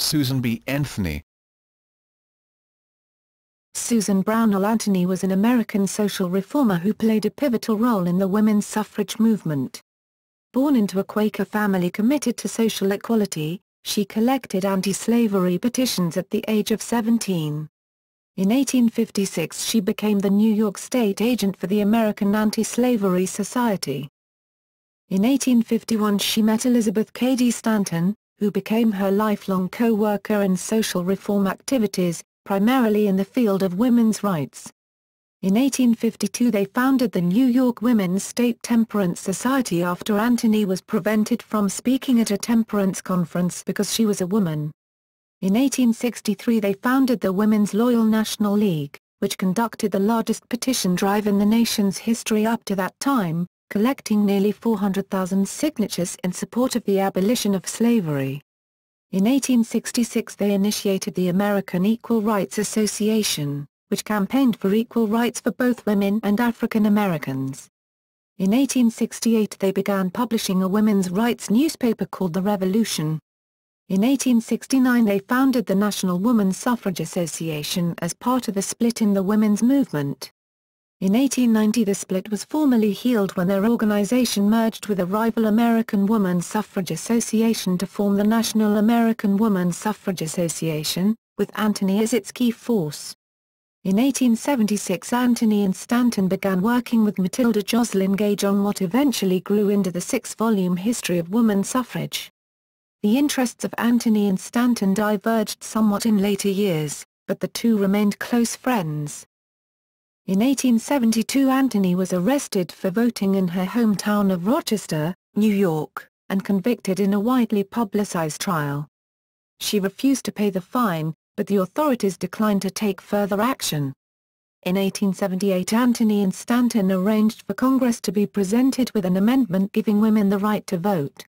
Susan B. Anthony. Susan Brownell Anthony was an American social reformer who played a pivotal role in the women's suffrage movement. Born into a Quaker family committed to social equality, she collected anti-slavery petitions at the age of 17. In 1856 she became the New York State agent for the American Anti-Slavery Society. In 1851 she met Elizabeth Cady Stanton, who became her lifelong co-worker in social reform activities, primarily in the field of women's rights. In 1852 they founded the New York Women's State Temperance Society after Anthony was prevented from speaking at a temperance conference because she was a woman. In 1863 they founded the Women's Loyal National League, which conducted the largest petition drive in the nation's history up to that time, collecting nearly 400,000 signatures in support of the abolition of slavery. In 1866 they initiated the American Equal Rights Association, which campaigned for equal rights for both women and African Americans. In 1868 they began publishing a women's rights newspaper called The Revolution. In 1869 they founded the National Woman Suffrage Association as part of a split in the women's movement. In 1890 the split was formally healed when their organization merged with a rival American Woman Suffrage Association to form the National American Woman Suffrage Association, with Anthony as its key force. In 1876 Anthony and Stanton began working with Matilda Joslyn Gage on what eventually grew into the 6-volume History of Woman Suffrage. The interests of Anthony and Stanton diverged somewhat in later years, but the two remained close friends. In 1872 Anthony was arrested for voting in her hometown of Rochester, New York, and convicted in a widely publicized trial. She refused to pay the fine, but the authorities declined to take further action. In 1878 Anthony and Stanton arranged for Congress to be presented with an amendment giving women the right to vote.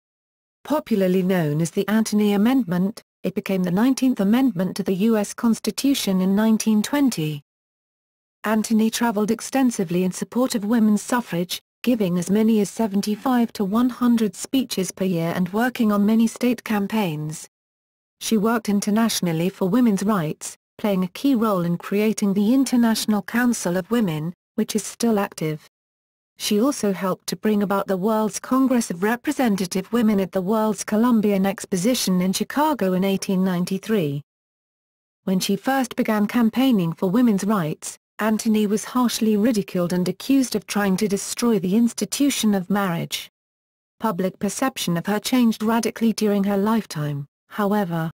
Popularly known as the Anthony Amendment, it became the 19th Amendment to the U.S. Constitution in 1920. Anthony traveled extensively in support of women's suffrage, giving as many as 75 to 100 speeches per year and working on many state campaigns. She worked internationally for women's rights, playing a key role in creating the International Council of Women, which is still active. She also helped to bring about the World's Congress of Representative Women at the World's Columbian Exposition in Chicago in 1893. When she first began campaigning for women's rights, Anthony was harshly ridiculed and accused of trying to destroy the institution of marriage. Public perception of her changed radically during her lifetime, however.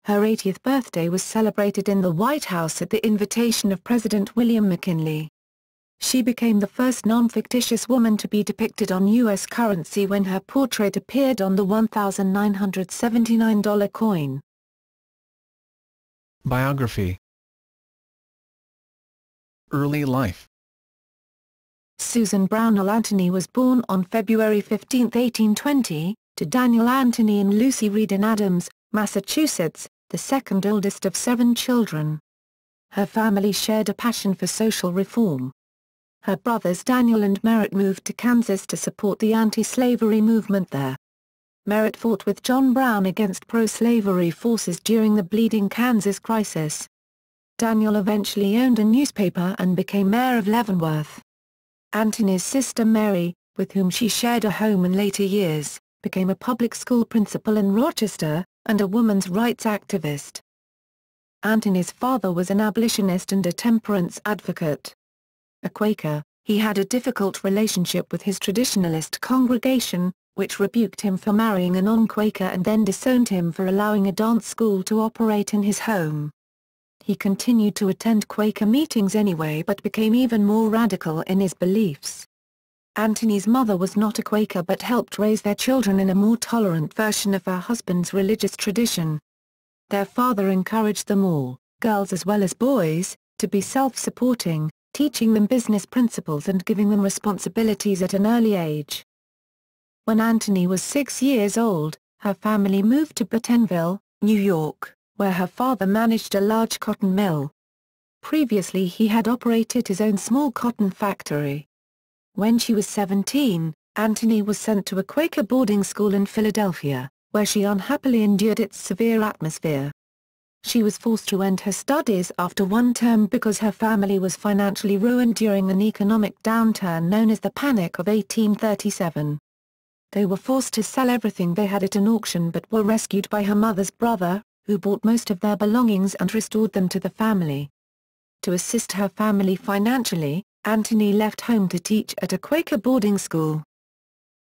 Her 80th birthday was celebrated in the White House at the invitation of President William McKinley. She became the first non-fictitious woman to be depicted on U.S. currency when her portrait appeared on the $1,979 coin. Biography. Early life. Susan Brownell Anthony was born on February 15, 1820, to Daniel Anthony and Lucy Reed in Adams, Massachusetts, the second oldest of 7 children. Her family shared a passion for social reform. Her brothers Daniel and Merritt moved to Kansas to support the anti-slavery movement there. Merritt fought with John Brown against pro-slavery forces during the Bleeding Kansas crisis. Daniel eventually owned a newspaper and became mayor of Leavenworth. Anthony's sister Mary, with whom she shared a home in later years, became a public school principal in Rochester, and a women's rights activist. Anthony's father was an abolitionist and a temperance advocate. A Quaker, he had a difficult relationship with his traditionalist congregation, which rebuked him for marrying a non-Quaker and then disowned him for allowing a dance school to operate in his home. He continued to attend Quaker meetings anyway but became even more radical in his beliefs. Anthony's mother was not a Quaker but helped raise their children in a more tolerant version of her husband's religious tradition. Their father encouraged them all, girls as well as boys, to be self-supporting, teaching them business principles and giving them responsibilities at an early age. When Anthony was 6 years old, her family moved to Bentonville, New York, where her father managed a large cotton mill. Previously he had operated his own small cotton factory. When she was 17, Anthony was sent to a Quaker boarding school in Philadelphia, where she unhappily endured its severe atmosphere. She was forced to end her studies after one term because her family was financially ruined during an economic downturn known as the Panic of 1837. They were forced to sell everything they had at an auction but were rescued by her mother's brother, who bought most of their belongings and restored them to the family. To assist her family financially, Anthony left home to teach at a Quaker boarding school.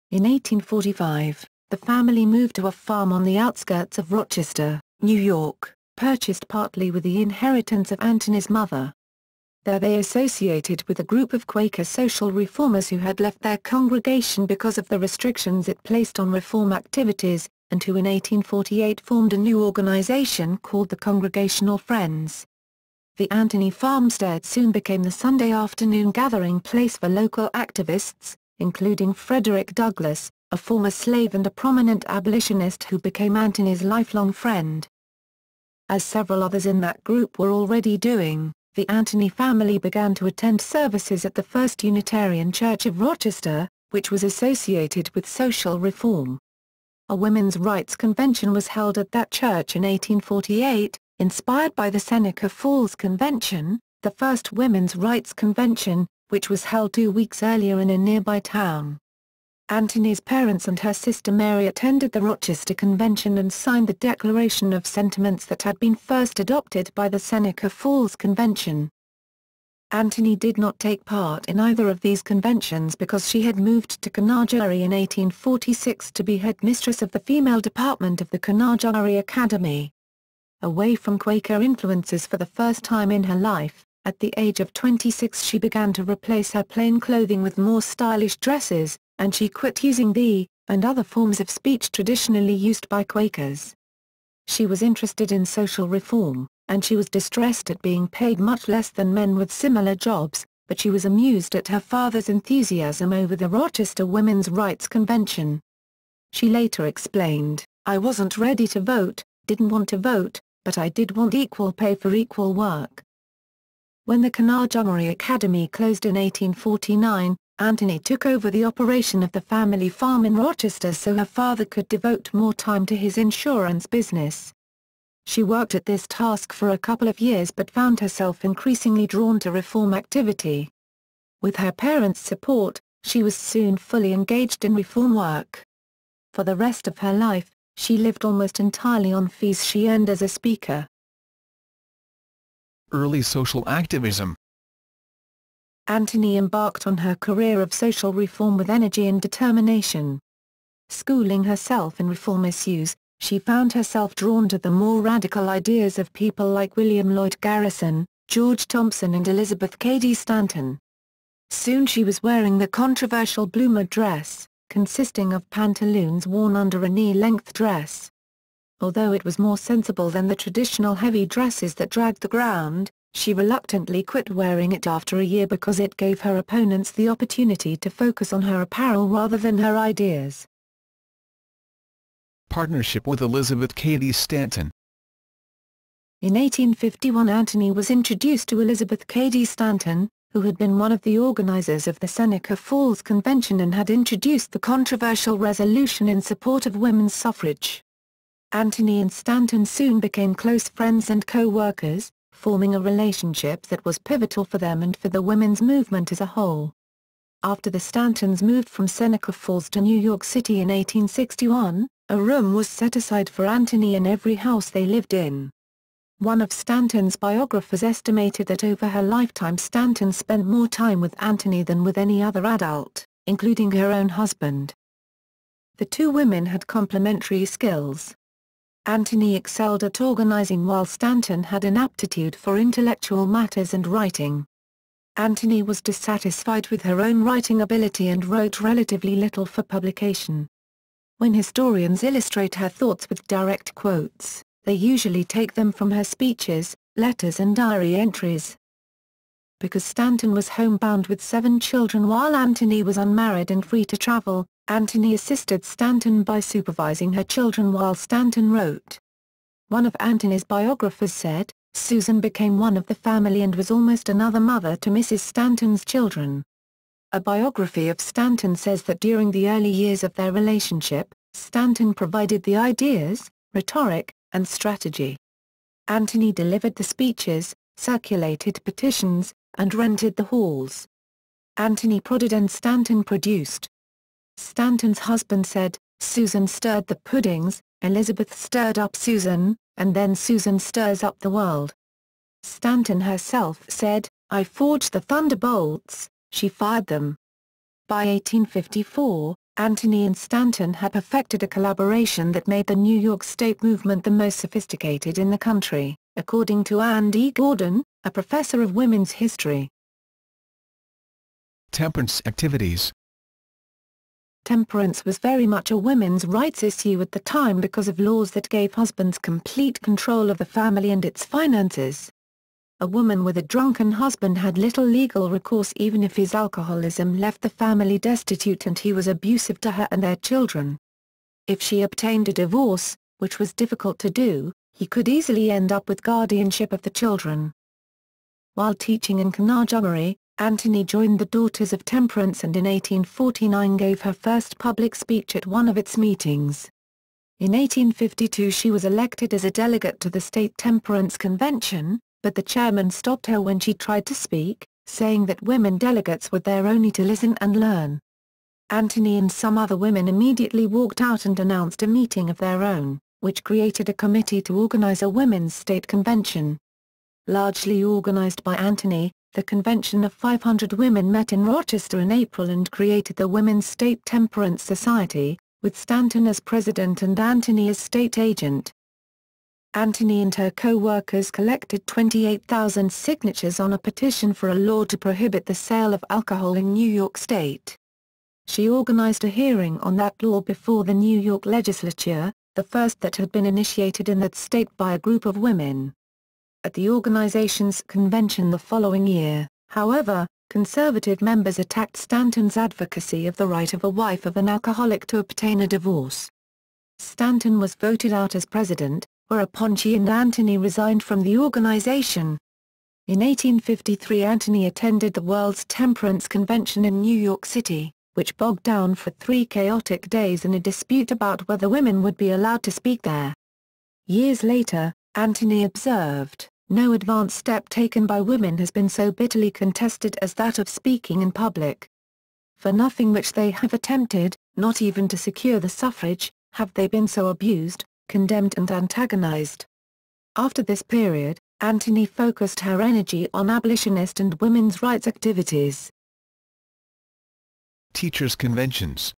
In 1845, the family moved to a farm on the outskirts of Rochester, New York, purchased partly with the inheritance of Anthony's mother. There they associated with a group of Quaker social reformers who had left their congregation because of the restrictions it placed on reform activities, and who in 1848 formed a new organization called the Congregational Friends. The Anthony farmstead soon became the Sunday afternoon gathering place for local activists, including Frederick Douglass, a former slave and a prominent abolitionist who became Anthony's lifelong friend. As several others in that group were already doing, the Anthony family began to attend services at the First Unitarian Church of Rochester, which was associated with social reform. A women's rights convention was held at that church in 1848, inspired by the Seneca Falls Convention, the first women's rights convention, which was held 2 weeks earlier in a nearby town. Anthony's parents and her sister Mary attended the Rochester Convention and signed the Declaration of Sentiments that had been first adopted by the Seneca Falls Convention. Anthony did not take part in either of these conventions because she had moved to Canargary in 1846 to be headmistress of the female department of the Canargary Academy. Away from Quaker influences for the first time in her life, at the age of 26 she began to replace her plain clothing with more stylish dresses, and she quit using "thee" and other forms of speech traditionally used by Quakers. She was interested in social reform, and she was distressed at being paid much less than men with similar jobs, but she was amused at her father's enthusiasm over the Rochester Women's Rights Convention. She later explained, "I wasn't ready to vote, didn't want to vote, but I did want equal pay for equal work." When the Canargary Academy closed in 1849, Anthony took over the operation of the family farm in Rochester so her father could devote more time to his insurance business. She worked at this task for a couple of years but found herself increasingly drawn to reform activity. With her parents' support, she was soon fully engaged in reform work. For the rest of her life, she lived almost entirely on fees she earned as a speaker. Early social activism. Anthony embarked on her career of social reform with energy and determination. Schooling herself in reform issues, she found herself drawn to the more radical ideas of people like William Lloyd Garrison, George Thompson and Elizabeth Cady Stanton. Soon she was wearing the controversial bloomer dress, consisting of pantaloons worn under a knee-length dress. Although it was more sensible than the traditional heavy dresses that dragged the ground, she reluctantly quit wearing it after a year because it gave her opponents the opportunity to focus on her apparel rather than her ideas. Partnership with Elizabeth Cady Stanton. In 1851 Anthony was introduced to Elizabeth Cady Stanton, who had been one of the organizers of the Seneca Falls Convention and had introduced the controversial resolution in support of women's suffrage. Anthony and Stanton soon became close friends and co-workers, forming a relationship that was pivotal for them and for the women's movement as a whole. After the Stantons moved from Seneca Falls to New York City in 1861, a room was set aside for Anthony in every house they lived in. One of Stanton's biographers estimated that over her lifetime Stanton spent more time with Anthony than with any other adult, including her own husband. The two women had complementary skills. Anthony excelled at organizing while Stanton had an aptitude for intellectual matters and writing. Anthony was dissatisfied with her own writing ability and wrote relatively little for publication. When historians illustrate her thoughts with direct quotes, they usually take them from her speeches, letters and diary entries. Because Stanton was homebound with 7 children while Anthony was unmarried and free to travel, Anthony assisted Stanton by supervising her children while Stanton wrote. One of Anthony's biographers said, "Susan became one of the family and was almost another mother to Mrs. Stanton's children." A biography of Stanton says that during the early years of their relationship, Stanton provided the ideas, rhetoric, and strategy. Anthony delivered the speeches, circulated petitions, and rented the halls. Anthony prodded and Stanton produced. Stanton's husband said, "Susan stirred the puddings, Elizabeth stirred up Susan, and then Susan stirs up the world." Stanton herself said, "I forged the thunderbolts, she fired them." By 1854, Anthony and Stanton had perfected a collaboration that made the New York State movement the most sophisticated in the country, according to Ann D. Gordon, a professor of women's history. Temperance activities. Temperance was very much a women's rights issue at the time because of laws that gave husbands complete control of the family and its finances. A woman with a drunken husband had little legal recourse even if his alcoholism left the family destitute and he was abusive to her and their children. If she obtained a divorce, which was difficult to do, he could easily end up with guardianship of the children. While teaching in Canarjaburi, Anthony joined the Daughters of Temperance and in 1849 gave her first public speech at one of its meetings. In 1852 she was elected as a delegate to the State Temperance Convention, but the chairman stopped her when she tried to speak, saying that women delegates were there only to listen and learn. Anthony and some other women immediately walked out and announced a meeting of their own, which created a committee to organize a women's state convention. Largely organized by Anthony, the convention of 500 women met in Rochester in April and created the Women's State Temperance Society, with Stanton as president and Anthony as state agent. Anthony and her co-workers collected 28,000 signatures on a petition for a law to prohibit the sale of alcohol in New York State. She organized a hearing on that law before the New York legislature, the first that had been initiated in that state by a group of women. At the organization's convention the following year, however, conservative members attacked Stanton's advocacy of the right of a wife of an alcoholic to obtain a divorce. Stanton was voted out as president, whereupon she and Anthony resigned from the organization. In 1853 Anthony attended the World's Temperance Convention in New York City, which bogged down for 3 chaotic days in a dispute about whether women would be allowed to speak there. Years later, Anthony observed, "No advance step taken by women has been so bitterly contested as that of speaking in public. For nothing which they have attempted, not even to secure the suffrage, have they been so abused, condemned and antagonized." After this period, Anthony focused her energy on abolitionist and women's rights activities. Teachers' conventions.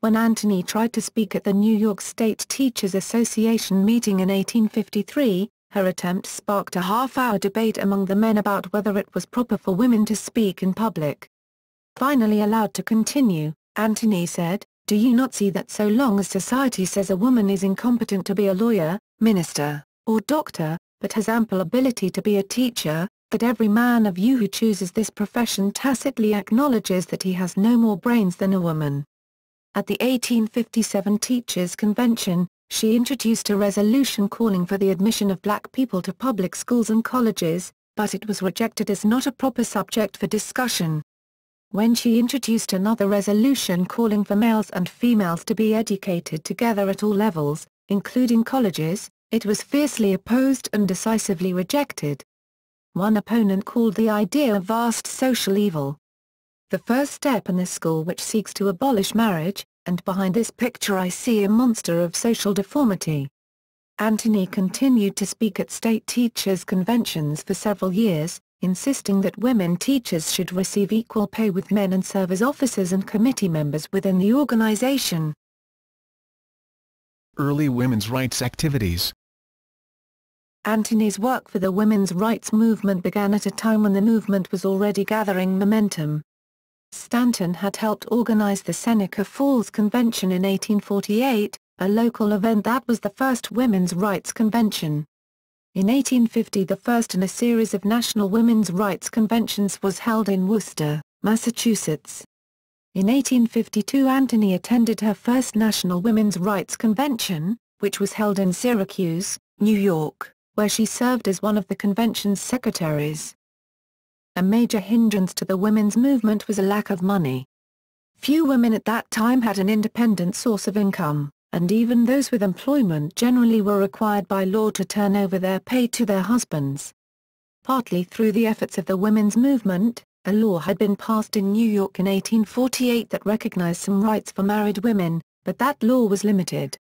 When Anthony tried to speak at the New York State Teachers Association meeting in 1853, her attempt sparked a half-hour debate among the men about whether it was proper for women to speak in public. Finally allowed to continue, Anthony said, "Do you not see that so long as society says a woman is incompetent to be a lawyer, minister, or doctor, but has ample ability to be a teacher, that every man of you who chooses this profession tacitly acknowledges that he has no more brains than a woman?" At the 1857 Teachers' Convention, she introduced a resolution calling for the admission of black people to public schools and colleges, but it was rejected as not a proper subject for discussion. When she introduced another resolution calling for males and females to be educated together at all levels, including colleges, it was fiercely opposed and decisively rejected. One opponent called the idea a vast social evil. "The first step in the school which seeks to abolish marriage, and behind this picture I see a monster of social deformity." Anthony continued to speak at state teachers' conventions for several years, insisting that women teachers should receive equal pay with men and serve as officers and committee members within the organization. Early women's rights activities. Anthony's work for the women's rights movement began at a time when the movement was already gathering momentum. Stanton had helped organize the Seneca Falls Convention in 1848, a local event that was the first women's rights convention. In 1850 the first in a series of national women's rights conventions was held in Worcester, Massachusetts. In 1852 Anthony attended her first national women's rights convention, which was held in Syracuse, New York, where she served as one of the convention's secretaries. A major hindrance to the women's movement was a lack of money. Few women at that time had an independent source of income, and even those with employment generally were required by law to turn over their pay to their husbands. Partly through the efforts of the women's movement, a law had been passed in New York in 1848 that recognized some rights for married women, but that law was limited.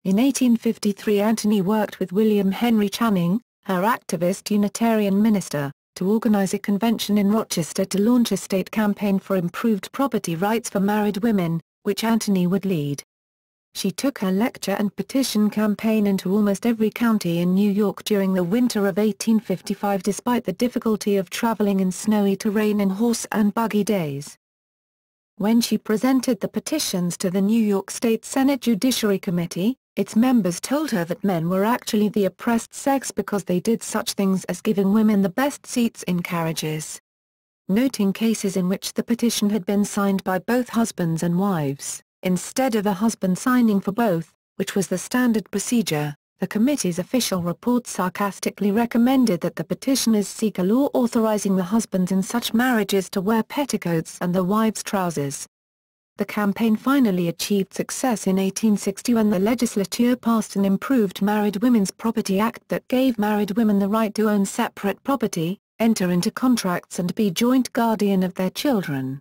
In 1853 Anthony worked with William Henry Channing, her activist Unitarian minister, to organize a convention in Rochester to launch a state campaign for improved property rights for married women, which Anthony would lead. She took her lecture and petition campaign into almost every county in New York during the winter of 1855 despite the difficulty of traveling in snowy terrain in horse and buggy days. When she presented the petitions to the New York State Senate Judiciary Committee, its members told her that men were actually the oppressed sex because they did such things as giving women the best seats in carriages. Noting cases in which the petition had been signed by both husbands and wives, instead of a husband signing for both, which was the standard procedure, the committee's official report sarcastically recommended that the petitioners seek a law authorizing the husbands in such marriages to wear petticoats and the wives trousers. The campaign finally achieved success in 1860 when the legislature passed an improved Married Women's Property Act that gave married women the right to own separate property, enter into contracts and be joint guardian of their children.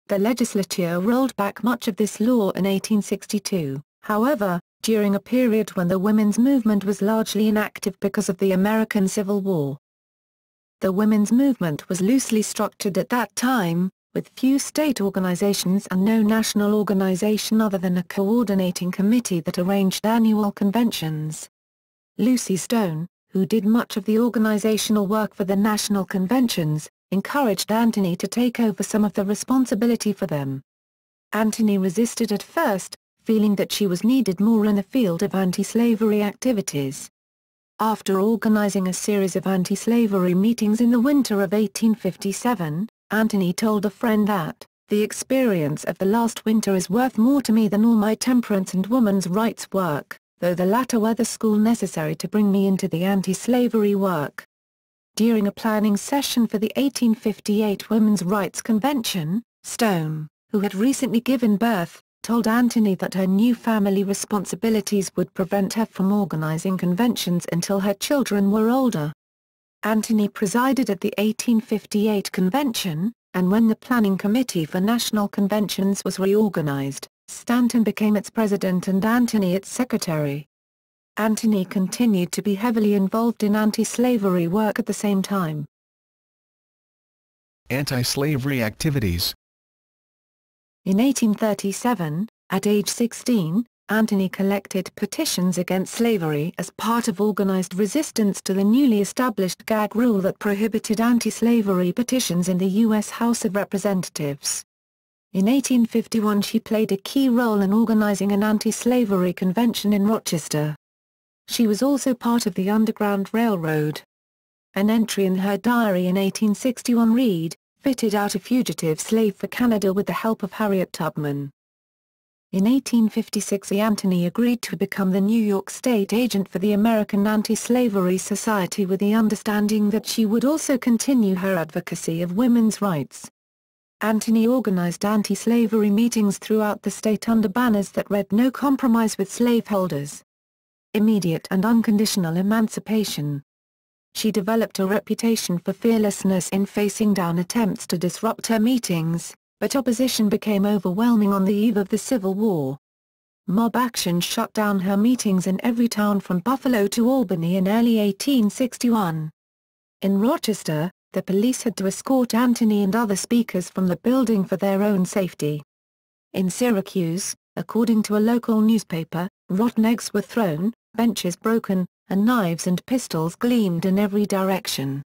The legislature rolled back much of this law in 1862, however, during a period when the women's movement was largely inactive because of the American Civil War. The women's movement was loosely structured at that time, with few state organizations and no national organization other than a coordinating committee that arranged annual conventions. Lucy Stone, who did much of the organizational work for the national conventions, encouraged Anthony to take over some of the responsibility for them. Anthony resisted at first, feeling that she was needed more in the field of anti-slavery activities. After organizing a series of anti-slavery meetings in the winter of 1857, Anthony told a friend that, "The experience of the last winter is worth more to me than all my temperance and women's rights work, though the latter were the school necessary to bring me into the anti-slavery work." During a planning session for the 1858 Women's Rights Convention, Stone, who had recently given birth, told Anthony that her new family responsibilities would prevent her from organizing conventions until her children were older. Anthony presided at the 1858 convention, and when the Planning Committee for National Conventions was reorganized, Stanton became its president and Anthony its secretary. Anthony continued to be heavily involved in anti-slavery work at the same time. Anti-slavery activities. In 1837, at age 16, Anthony collected petitions against slavery as part of organized resistance to the newly established gag rule that prohibited anti-slavery petitions in the U.S. House of Representatives. In 1851 she played a key role in organizing an anti-slavery convention in Rochester. She was also part of the Underground Railroad. An entry in her diary in 1861 read, "Fitted out a fugitive slave for Canada with the help of Harriet Tubman." In 1856 Anthony agreed to become the New York State agent for the American Anti-Slavery Society with the understanding that she would also continue her advocacy of women's rights. Anthony organized anti-slavery meetings throughout the state under banners that read "No compromise with slaveholders. Immediate and unconditional emancipation." She developed a reputation for fearlessness in facing down attempts to disrupt her meetings, but opposition became overwhelming on the eve of the Civil War. Mob action shut down her meetings in every town from Buffalo to Albany in early 1861. In Rochester, the police had to escort Anthony and other speakers from the building for their own safety. In Syracuse, according to a local newspaper, rotten eggs were thrown, benches broken, and knives and pistols gleamed in every direction.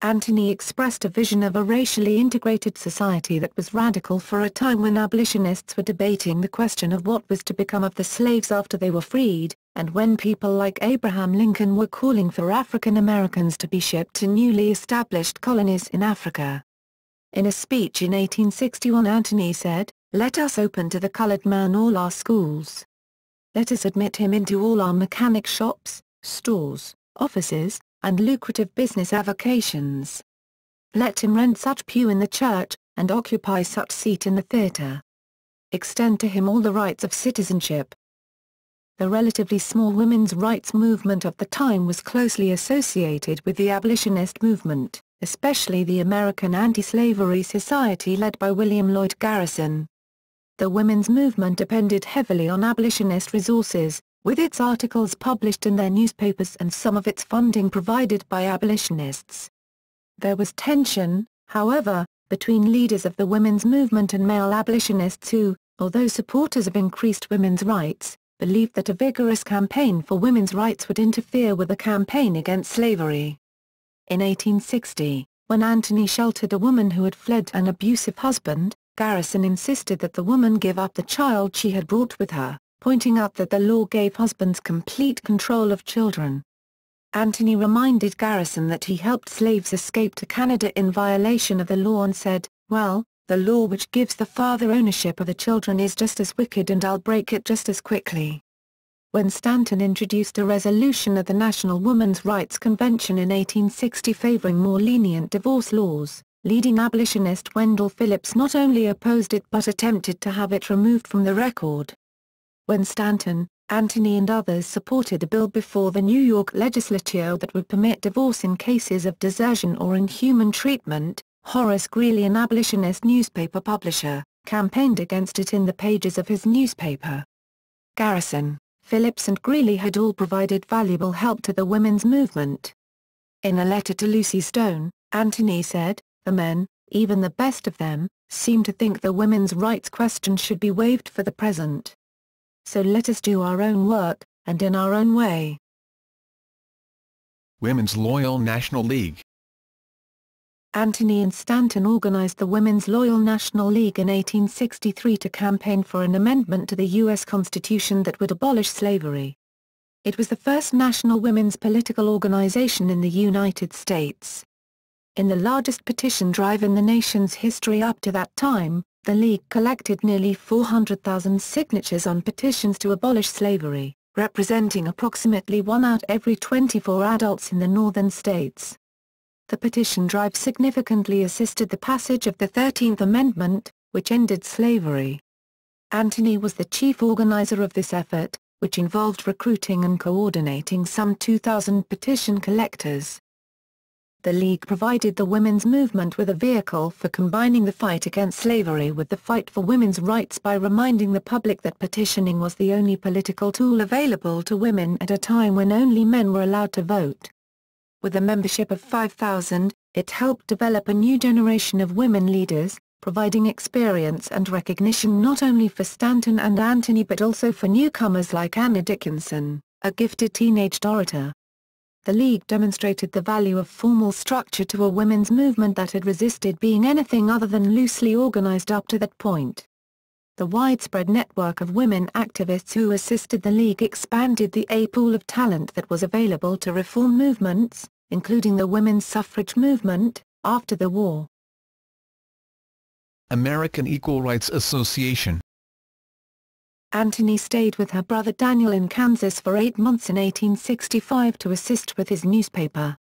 Anthony expressed a vision of a racially integrated society that was radical for a time when abolitionists were debating the question of what was to become of the slaves after they were freed, and when people like Abraham Lincoln were calling for African Americans to be shipped to newly established colonies in Africa. In a speech in 1861 Anthony said, "Let us open to the colored man all our schools. Let us admit him into all our mechanic shops, stores, offices, and lucrative business avocations. Let him rent such pew in the church, and occupy such seat in the theatre. Extend to him all the rights of citizenship. The relatively small women's rights movement of the time was closely associated with the abolitionist movement, especially the American Anti-Slavery Society led by William Lloyd Garrison. The women's movement depended heavily on abolitionist resources, with its articles published in their newspapers and some of its funding provided by abolitionists. There was tension, however, between leaders of the women's movement and male abolitionists who, although supporters of increased women's rights, believed that a vigorous campaign for women's rights would interfere with the campaign against slavery. In 1860, when Anthony sheltered a woman who had fled an abusive husband, Garrison insisted that the woman give up the child she had brought with her, pointing out that the law gave husbands complete control of children. Anthony reminded Garrison that he helped slaves escape to Canada in violation of the law and said, "Well, the law which gives the father ownership of the children is just as wicked and I'll break it just as quickly." When Stanton introduced a resolution at the National Women's Rights Convention in 1860 favoring more lenient divorce laws, leading abolitionist Wendell Phillips not only opposed it but attempted to have it removed from the record. When Stanton, Anthony and others supported a bill before the New York legislature that would permit divorce in cases of desertion or inhuman treatment, Horace Greeley, an abolitionist newspaper publisher, campaigned against it in the pages of his newspaper. Garrison, Phillips and Greeley had all provided valuable help to the women's movement. In a letter to Lucy Stone, Anthony said, "The men, even the best of them, seem to think the women's rights question should be waived for the present. So let us do our own work, and in our own way." Women's Loyal National League. Anthony and Stanton organized the Women's Loyal National League in 1863 to campaign for an amendment to the U.S. Constitution that would abolish slavery. It was the first national women's political organization in the United States. In the largest petition drive in the nation's history up to that time, the League collected nearly 400,000 signatures on petitions to abolish slavery, representing approximately 1 out of every 24 adults in the northern states. The petition drive significantly assisted the passage of the 13th Amendment, which ended slavery. Anthony was the chief organizer of this effort, which involved recruiting and coordinating some 2,000 petition collectors. The League provided the women's movement with a vehicle for combining the fight against slavery with the fight for women's rights by reminding the public that petitioning was the only political tool available to women at a time when only men were allowed to vote. With a membership of 5,000, it helped develop a new generation of women leaders, providing experience and recognition not only for Stanton and Anthony but also for newcomers like Anna Dickinson, a gifted teenage orator. The League demonstrated the value of formal structure to a women's movement that had resisted being anything other than loosely organized up to that point. The widespread network of women activists who assisted the League expanded the pool of talent that was available to reform movements, including the women's suffrage movement, after the war. American Equal Rights Association. Anthony stayed with her brother Daniel in Kansas for 8 months in 1865 to assist with his newspaper.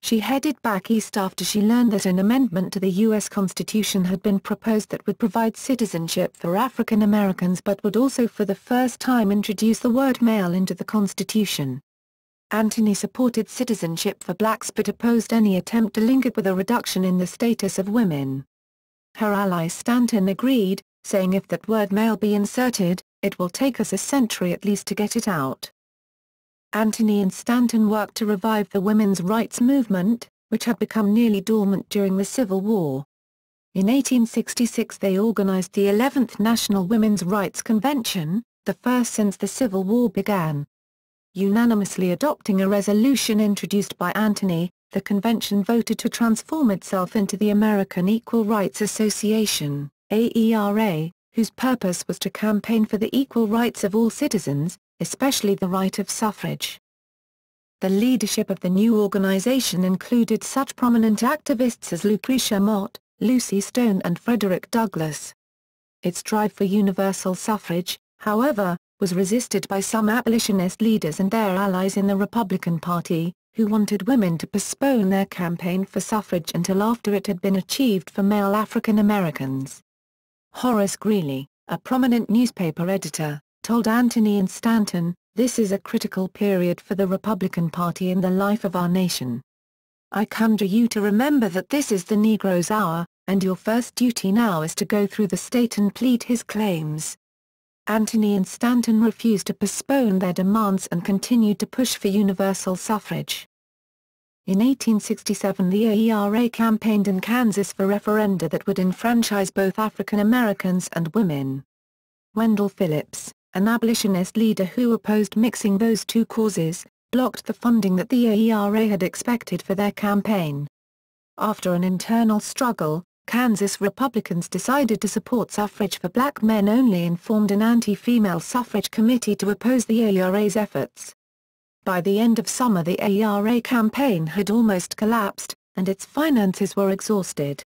She headed back east after she learned that an amendment to the U.S. Constitution had been proposed that would provide citizenship for African Americans but would also for the first time introduce the word male into the Constitution. Anthony supported citizenship for blacks but opposed any attempt to link it with a reduction in the status of women. Her ally Stanton agreed, saying if that word male be inserted, it will take us a century at least to get it out. Anthony and Stanton worked to revive the women's rights movement, which had become nearly dormant during the Civil War. In 1866 they organized the 11th National Women's Rights Convention, the first since the Civil War began. Unanimously adopting a resolution introduced by Anthony, the convention voted to transform itself into the American Equal Rights Association, AERA, whose purpose was to campaign for the equal rights of all citizens, especially the right of suffrage. The leadership of the new organization included such prominent activists as Lucretia Mott, Lucy Stone and Frederick Douglass. Its drive for universal suffrage, however, was resisted by some abolitionist leaders and their allies in the Republican Party, who wanted women to postpone their campaign for suffrage until after it had been achieved for male African Americans. Horace Greeley, a prominent newspaper editor, told Anthony and Stanton, "This is a critical period for the Republican Party in the life of our nation. I conjure you to remember that this is the Negro's hour, and your first duty now is to go through the state and plead his claims." Anthony and Stanton refused to postpone their demands and continued to push for universal suffrage. In 1867 the AERA campaigned in Kansas for referenda that would enfranchise both African Americans and women. Wendell Phillips, an abolitionist leader who opposed mixing those two causes, blocked the funding that the AERA had expected for their campaign. After an internal struggle, Kansas Republicans decided to support suffrage for black men only and formed an anti-female suffrage committee to oppose the AERA's efforts. By the end of summer the AERA campaign had almost collapsed, and its finances were exhausted.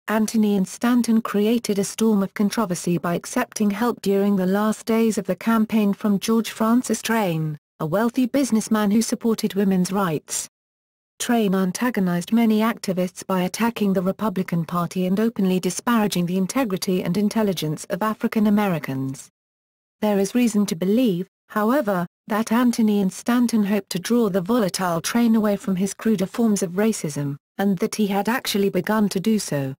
Anthony and Stanton created a storm of controversy by accepting help during the last days of the campaign from George Francis Train, a wealthy businessman who supported women's rights. Train antagonized many activists by attacking the Republican Party and openly disparaging the integrity and intelligence of African Americans. There is reason to believe, however, that Anthony and Stanton hoped to draw the volatile Train away from his cruder forms of racism, and that he had actually begun to do so.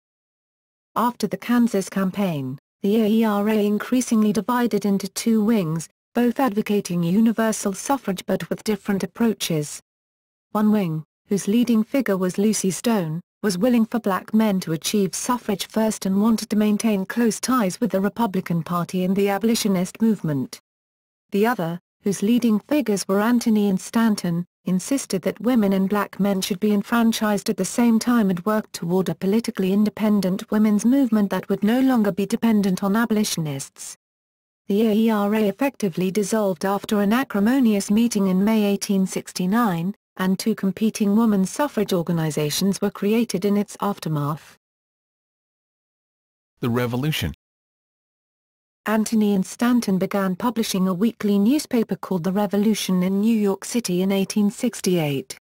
After the Kansas campaign, the AERA increasingly divided into two wings, both advocating universal suffrage but with different approaches. One wing, whose leading figure was Lucy Stone, was willing for black men to achieve suffrage first and wanted to maintain close ties with the Republican Party and the abolitionist movement. The other, whose leading figures were Anthony and Stanton, insisted that women and black men should be enfranchised at the same time and worked toward a politically independent women's movement that would no longer be dependent on abolitionists. The AERA effectively dissolved after an acrimonious meeting in May 1869, and two competing women's suffrage organizations were created in its aftermath. The Revolution. Anthony and Stanton began publishing a weekly newspaper called The Revolution in New York City in 1868.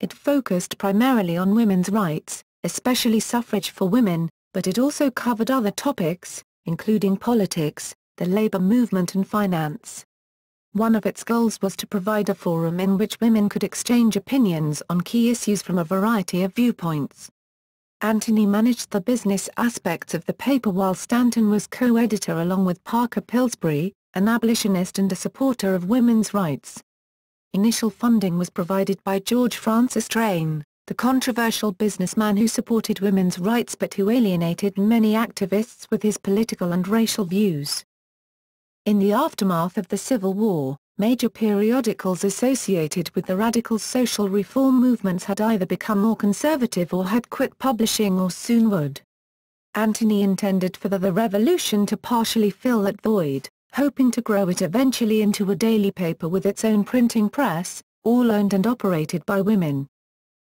It focused primarily on women's rights, especially suffrage for women, but it also covered other topics, including politics, the labor movement and finance. One of its goals was to provide a forum in which women could exchange opinions on key issues from a variety of viewpoints. Anthony managed the business aspects of the paper while Stanton was co-editor along with Parker Pillsbury, an abolitionist and a supporter of women's rights. Initial funding was provided by George Francis Train, the controversial businessman who supported women's rights but who alienated many activists with his political and racial views. In the aftermath of the Civil War, major periodicals associated with the radical social reform movements had either become more conservative or had quit publishing or soon would. Anthony intended for the Revolution to partially fill that void, hoping to grow it eventually into a daily paper with its own printing press, all owned and operated by women.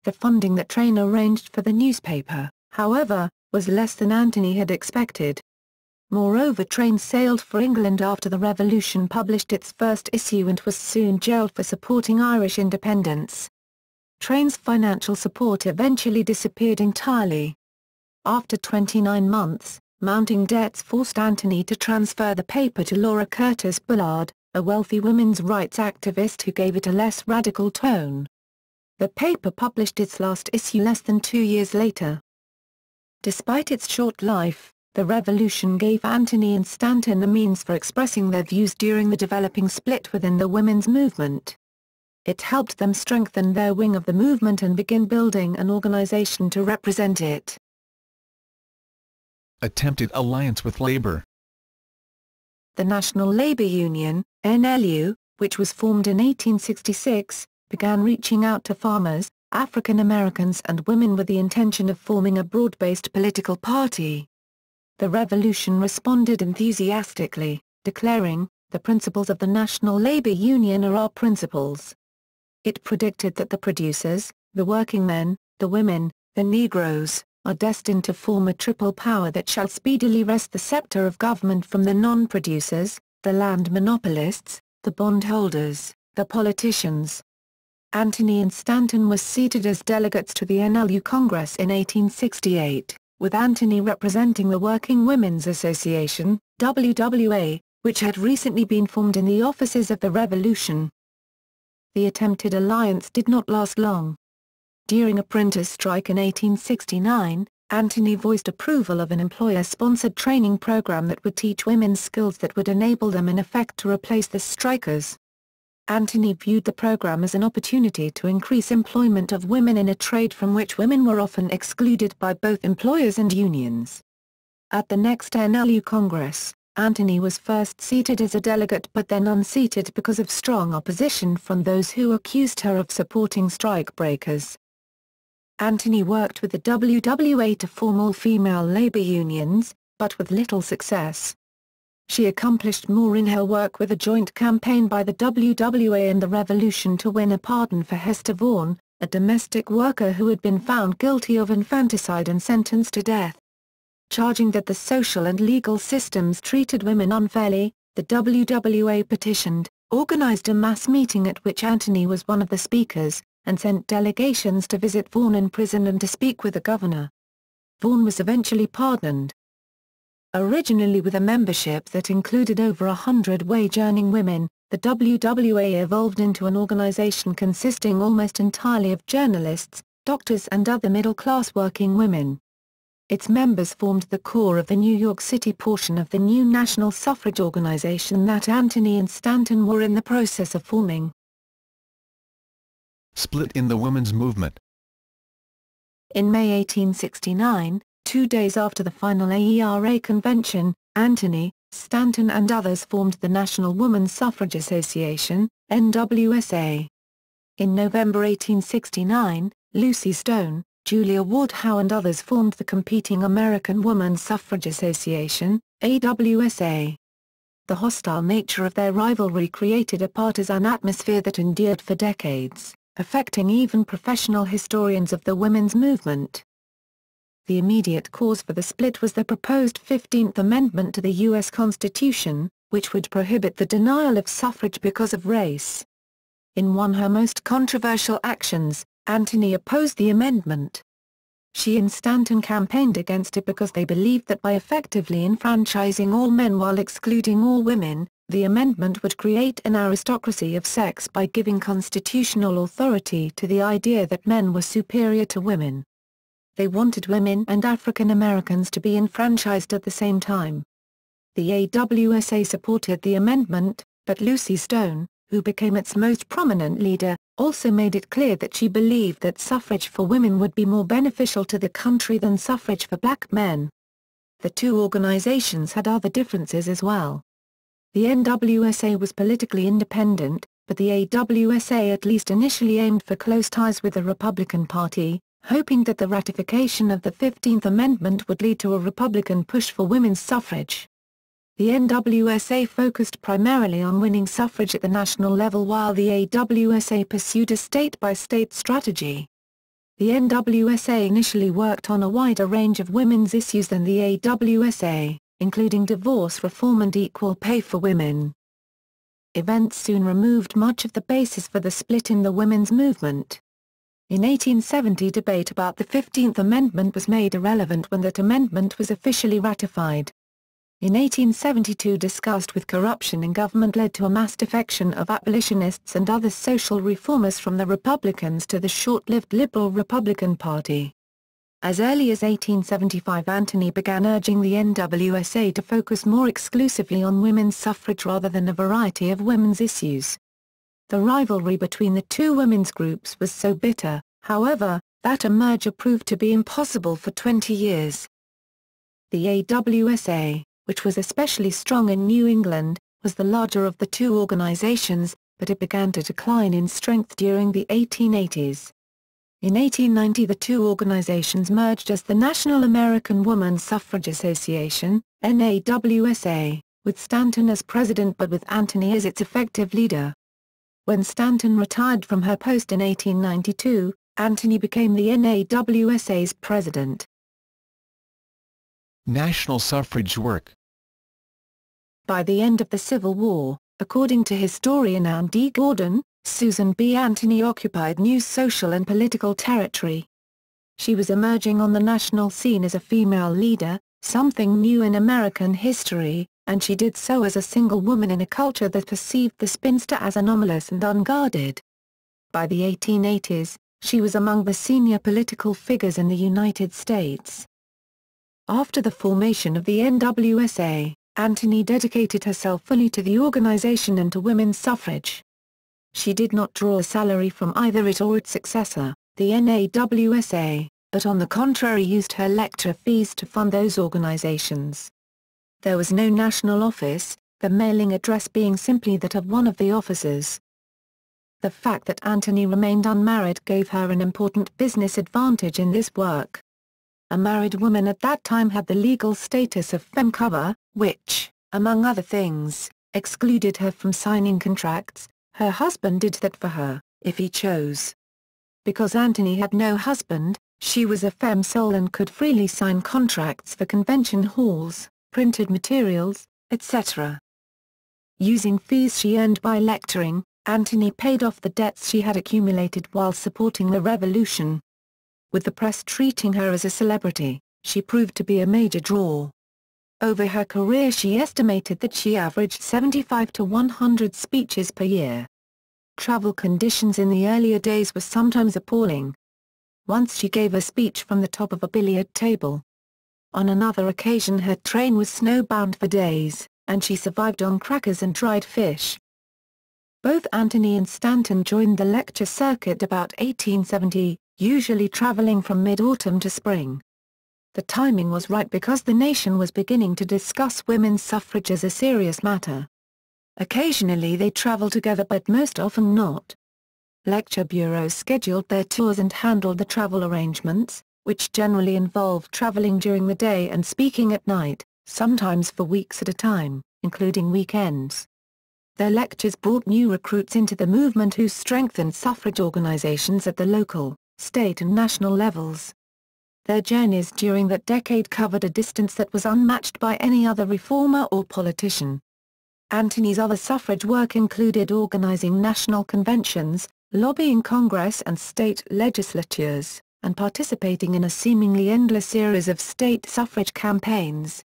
The funding that Train arranged for the newspaper, however, was less than Anthony had expected. Moreover, Train sailed for England after the Revolution published its first issue and was soon jailed for supporting Irish independence. Train's financial support eventually disappeared entirely. After 29 months, mounting debts forced Anthony to transfer the paper to Laura Curtis Bullard, a wealthy women's rights activist who gave it a less radical tone. The paper published its last issue less than 2 years later. Despite its short life, the Revolution gave Anthony and Stanton the means for expressing their views during the developing split within the women's movement. It helped them strengthen their wing of the movement and begin building an organization to represent it. Attempted alliance with labor. The National Labor Union, NLU, which was formed in 1866, began reaching out to farmers, African Americans and women with the intention of forming a broad-based political party. The Revolution responded enthusiastically, declaring, "The principles of the National Labor Union are our principles." It predicted that the producers, the working men, the women, the Negroes, are destined to form a triple power that shall speedily wrest the scepter of government from the non-producers, the land monopolists, the bondholders, the politicians. Anthony and Stanton were seated as delegates to the NLU Congress in 1868, with Anthony representing the Working Women's Association, WWA, which had recently been formed in the offices of the Revolution. The attempted alliance did not last long. During a printers' strike in 1869, Anthony voiced approval of an employer-sponsored training program that would teach women skills that would enable them in effect to replace the strikers. Anthony viewed the program as an opportunity to increase employment of women in a trade from which women were often excluded by both employers and unions. At the next NLU Congress, Anthony was first seated as a delegate but then unseated because of strong opposition from those who accused her of supporting strikebreakers. Anthony worked with the WWA to form all-female labor unions, but with little success. She accomplished more in her work with a joint campaign by the WWA and the Revolution to win a pardon for Hester Vaughan, a domestic worker who had been found guilty of infanticide and sentenced to death. Charging that the social and legal systems treated women unfairly, the WWA petitioned, organized a mass meeting at which Anthony was one of the speakers, and sent delegations to visit Vaughan in prison and to speak with the governor. Vaughan was eventually pardoned. Originally with a membership that included over 100 wage-earning women, the WWA evolved into an organization consisting almost entirely of journalists, doctors and other middle-class working women. Its members formed the core of the New York City portion of the new National Suffrage Organization that Anthony and Stanton were in the process of forming. Split in the women's movement. In May 1869, 2 days after the final AERA convention, Anthony, Stanton and others formed the National Woman's Suffrage Association, NWSA. In November 1869, Lucy Stone, Julia Ward Howe and others formed the competing American Woman's Suffrage Association, AWSA. The hostile nature of their rivalry created a partisan atmosphere that endured for decades, affecting even professional historians of the women's movement. The immediate cause for the split was the proposed 15th Amendment to the U.S. Constitution, which would prohibit the denial of suffrage because of race. In one of her most controversial actions, Anthony opposed the amendment. She and Stanton campaigned against it because they believed that by effectively enfranchising all men while excluding all women, the amendment would create an aristocracy of sex by giving constitutional authority to the idea that men were superior to women. They wanted women and African Americans to be enfranchised at the same time. The AWSA supported the amendment, but Lucy Stone, who became its most prominent leader, also made it clear that she believed that suffrage for women would be more beneficial to the country than suffrage for black men. The two organizations had other differences as well. The NWSA was politically independent, but the AWSA at least initially aimed for close ties with the Republican Party, hoping that the ratification of the 15th Amendment would lead to a Republican push for women's suffrage. The NWSA focused primarily on winning suffrage at the national level while the AWSA pursued a state-by-state strategy. The NWSA initially worked on a wider range of women's issues than the AWSA, including divorce reform and equal pay for women. Events soon removed much of the basis for the split in the women's movement. In 1870 debate about the 15th Amendment was made irrelevant when that amendment was officially ratified. In 1872 disgust with corruption in government led to a mass defection of abolitionists and other social reformers from the Republicans to the short-lived Liberal Republican Party. As early as 1875 Anthony began urging the NWSA to focus more exclusively on women's suffrage rather than a variety of women's issues. The rivalry between the two women's groups was so bitter, however, that a merger proved to be impossible for 20 years. The AWSA, which was especially strong in New England, was the larger of the two organizations, but it began to decline in strength during the 1880s. In 1890 the two organizations merged as the National American Woman Suffrage Association, NAWSA, with Stanton as president but with Anthony as its effective leader. When Stanton retired from her post in 1892, Anthony became the NAWSA's president. National suffrage work. By the end of the Civil War, according to historian Ann D. Gordon, Susan B. Anthony occupied new social and political territory. She was emerging on the national scene as a female leader, something new in American history, and she did so as a single woman in a culture that perceived the spinster as anomalous and unguarded. By the 1880s, she was among the senior political figures in the United States. After the formation of the NWSA, Anthony dedicated herself fully to the organization and to women's suffrage. She did not draw a salary from either it or its successor, the NAWSA, but on the contrary used her lecture fees to fund those organizations. There was no national office, the mailing address being simply that of one of the officers. The fact that Anthony remained unmarried gave her an important business advantage in this work. A married woman at that time had the legal status of femme cover, which, among other things, excluded her from signing contracts. Her husband did that for her, if he chose. Because Anthony had no husband, she was a femme sole and could freely sign contracts for convention halls, printed materials, etc. Using fees she earned by lecturing, Anthony paid off the debts she had accumulated while supporting the revolution. With the press treating her as a celebrity, she proved to be a major draw. Over her career she estimated that she averaged 75 to 100 speeches per year. Travel conditions in the earlier days were sometimes appalling. Once she gave a speech from the top of a billiard table. On another occasion her train was snowbound for days, and she survived on crackers and dried fish. Both Anthony and Stanton joined the lecture circuit about 1870, usually traveling from mid-autumn to spring. The timing was right because the nation was beginning to discuss women's suffrage as a serious matter. Occasionally they traveled together but most often not. Lecture bureaus scheduled their tours and handled the travel arrangements, which generally involved traveling during the day and speaking at night, sometimes for weeks at a time, including weekends. Their lectures brought new recruits into the movement who strengthened suffrage organizations at the local, state and national levels. Their journeys during that decade covered a distance that was unmatched by any other reformer or politician. Anthony's other suffrage work included organizing national conventions, lobbying Congress and state legislatures, and participating in a seemingly endless series of state suffrage campaigns.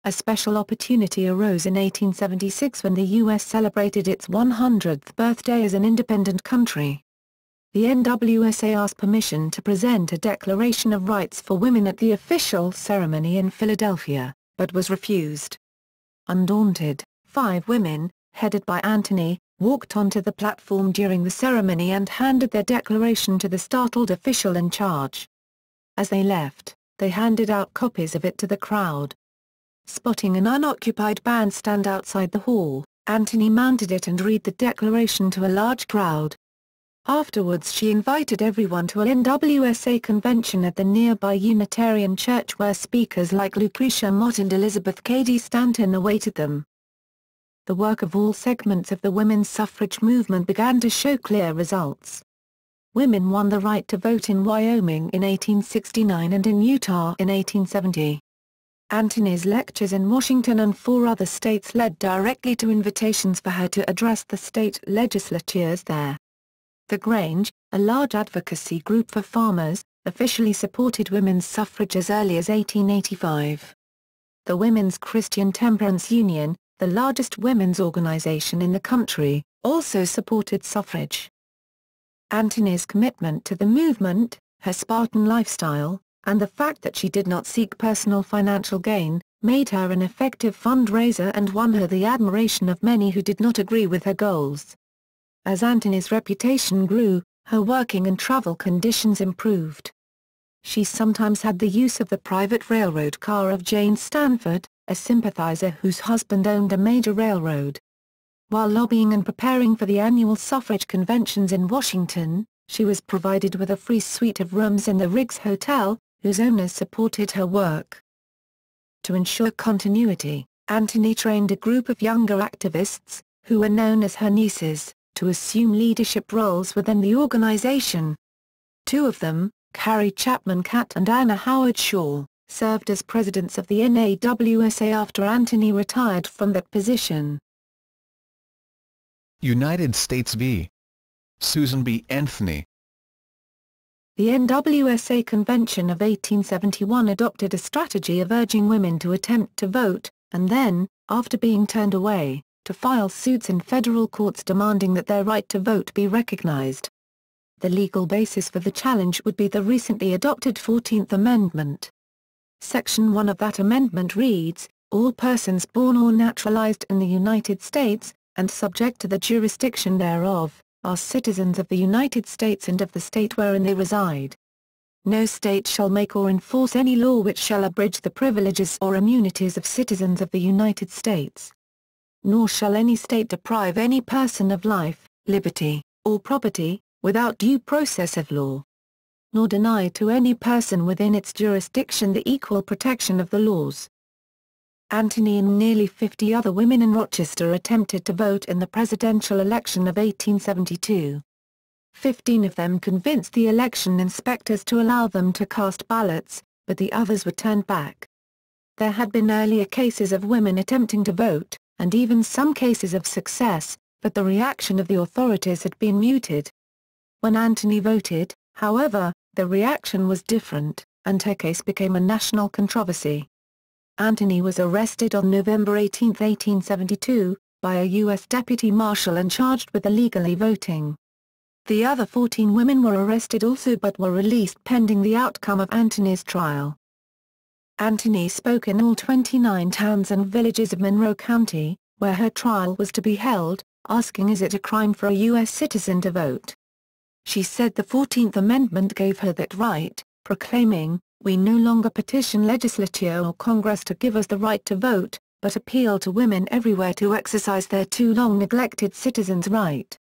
A special opportunity arose in 1876 when the U.S. celebrated its 100th birthday as an independent country. The NWSA asked permission to present a Declaration of Rights for Women at the official ceremony in Philadelphia, but was refused. Undaunted, 5 women, headed by Anthony, walked onto the platform during the ceremony and handed their declaration to the startled official in charge. As they left, they handed out copies of it to the crowd. Spotting an unoccupied bandstand outside the hall, Anthony mounted it and read the declaration to a large crowd. Afterwards she invited everyone to a NWSA convention at the nearby Unitarian Church where speakers like Lucretia Mott and Elizabeth Cady Stanton awaited them. The work of all segments of the women's suffrage movement began to show clear results. Women won the right to vote in Wyoming in 1869 and in Utah in 1870. Anthony's lectures in Washington and 4 other states led directly to invitations for her to address the state legislatures there. The Grange, a large advocacy group for farmers, officially supported women's suffrage as early as 1885. The Women's Christian Temperance Union, the largest women's organization in the country, also supported suffrage. Anthony's commitment to the movement, her Spartan lifestyle, and the fact that she did not seek personal financial gain, made her an effective fundraiser and won her the admiration of many who did not agree with her goals. As Anthony's reputation grew, her working and travel conditions improved. She sometimes had the use of the private railroad car of Jane Stanford, a sympathizer whose husband owned a major railroad. While lobbying and preparing for the annual suffrage conventions in Washington, she was provided with a free suite of rooms in the Riggs Hotel, whose owners supported her work. To ensure continuity, Anthony trained a group of younger activists, who were known as her nieces, to assume leadership roles within the organization. 2 of them, Carrie Chapman Catt and Anna Howard Shaw, served as presidents of the NAWSA after Anthony retired from that position. United States v. Susan B. Anthony. The NWSA Convention of 1871 adopted a strategy of urging women to attempt to vote, and then, after being turned away, to file suits in federal courts demanding that their right to vote be recognized. The legal basis for the challenge would be the recently adopted 14th Amendment. Section 1 of that amendment reads, "All persons born or naturalized in the United States, and subject to the jurisdiction thereof, are citizens of the United States and of the state wherein they reside. No state shall make or enforce any law which shall abridge the privileges or immunities of citizens of the United States. Nor shall any state deprive any person of life, liberty, or property, without due process of law. Nor deny to any person within its jurisdiction the equal protection of the laws." Anthony and nearly 50 other women in Rochester attempted to vote in the presidential election of 1872. 15 of them convinced the election inspectors to allow them to cast ballots, but the others were turned back. There had been earlier cases of women attempting to vote, and even some cases of success, but the reaction of the authorities had been muted. When Anthony voted, however, the reaction was different, and her case became a national controversy. Anthony was arrested on November 18, 1872, by a U.S. deputy marshal and charged with illegally voting. The other 14 women were arrested also but were released pending the outcome of Anthony's trial. Anthony spoke in all 29 towns and villages of Monroe County, where her trial was to be held, asking is it a crime for a U.S. citizen to vote. She said the 14th Amendment gave her that right, proclaiming, "We no longer petition legislature or Congress to give us the right to vote, but appeal to women everywhere to exercise their too long neglected citizens' right."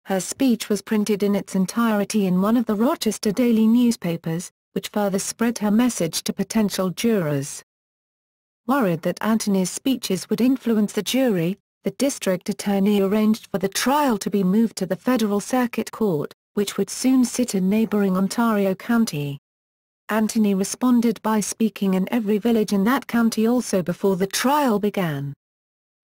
Her speech was printed in its entirety in one of the Rochester daily newspapers, which further spread her message to potential jurors. Worried that Anthony's speeches would influence the jury, the district attorney arranged for the trial to be moved to the Federal Circuit Court, which would soon sit in neighboring Ontario County. Anthony responded by speaking in every village in that county also before the trial began.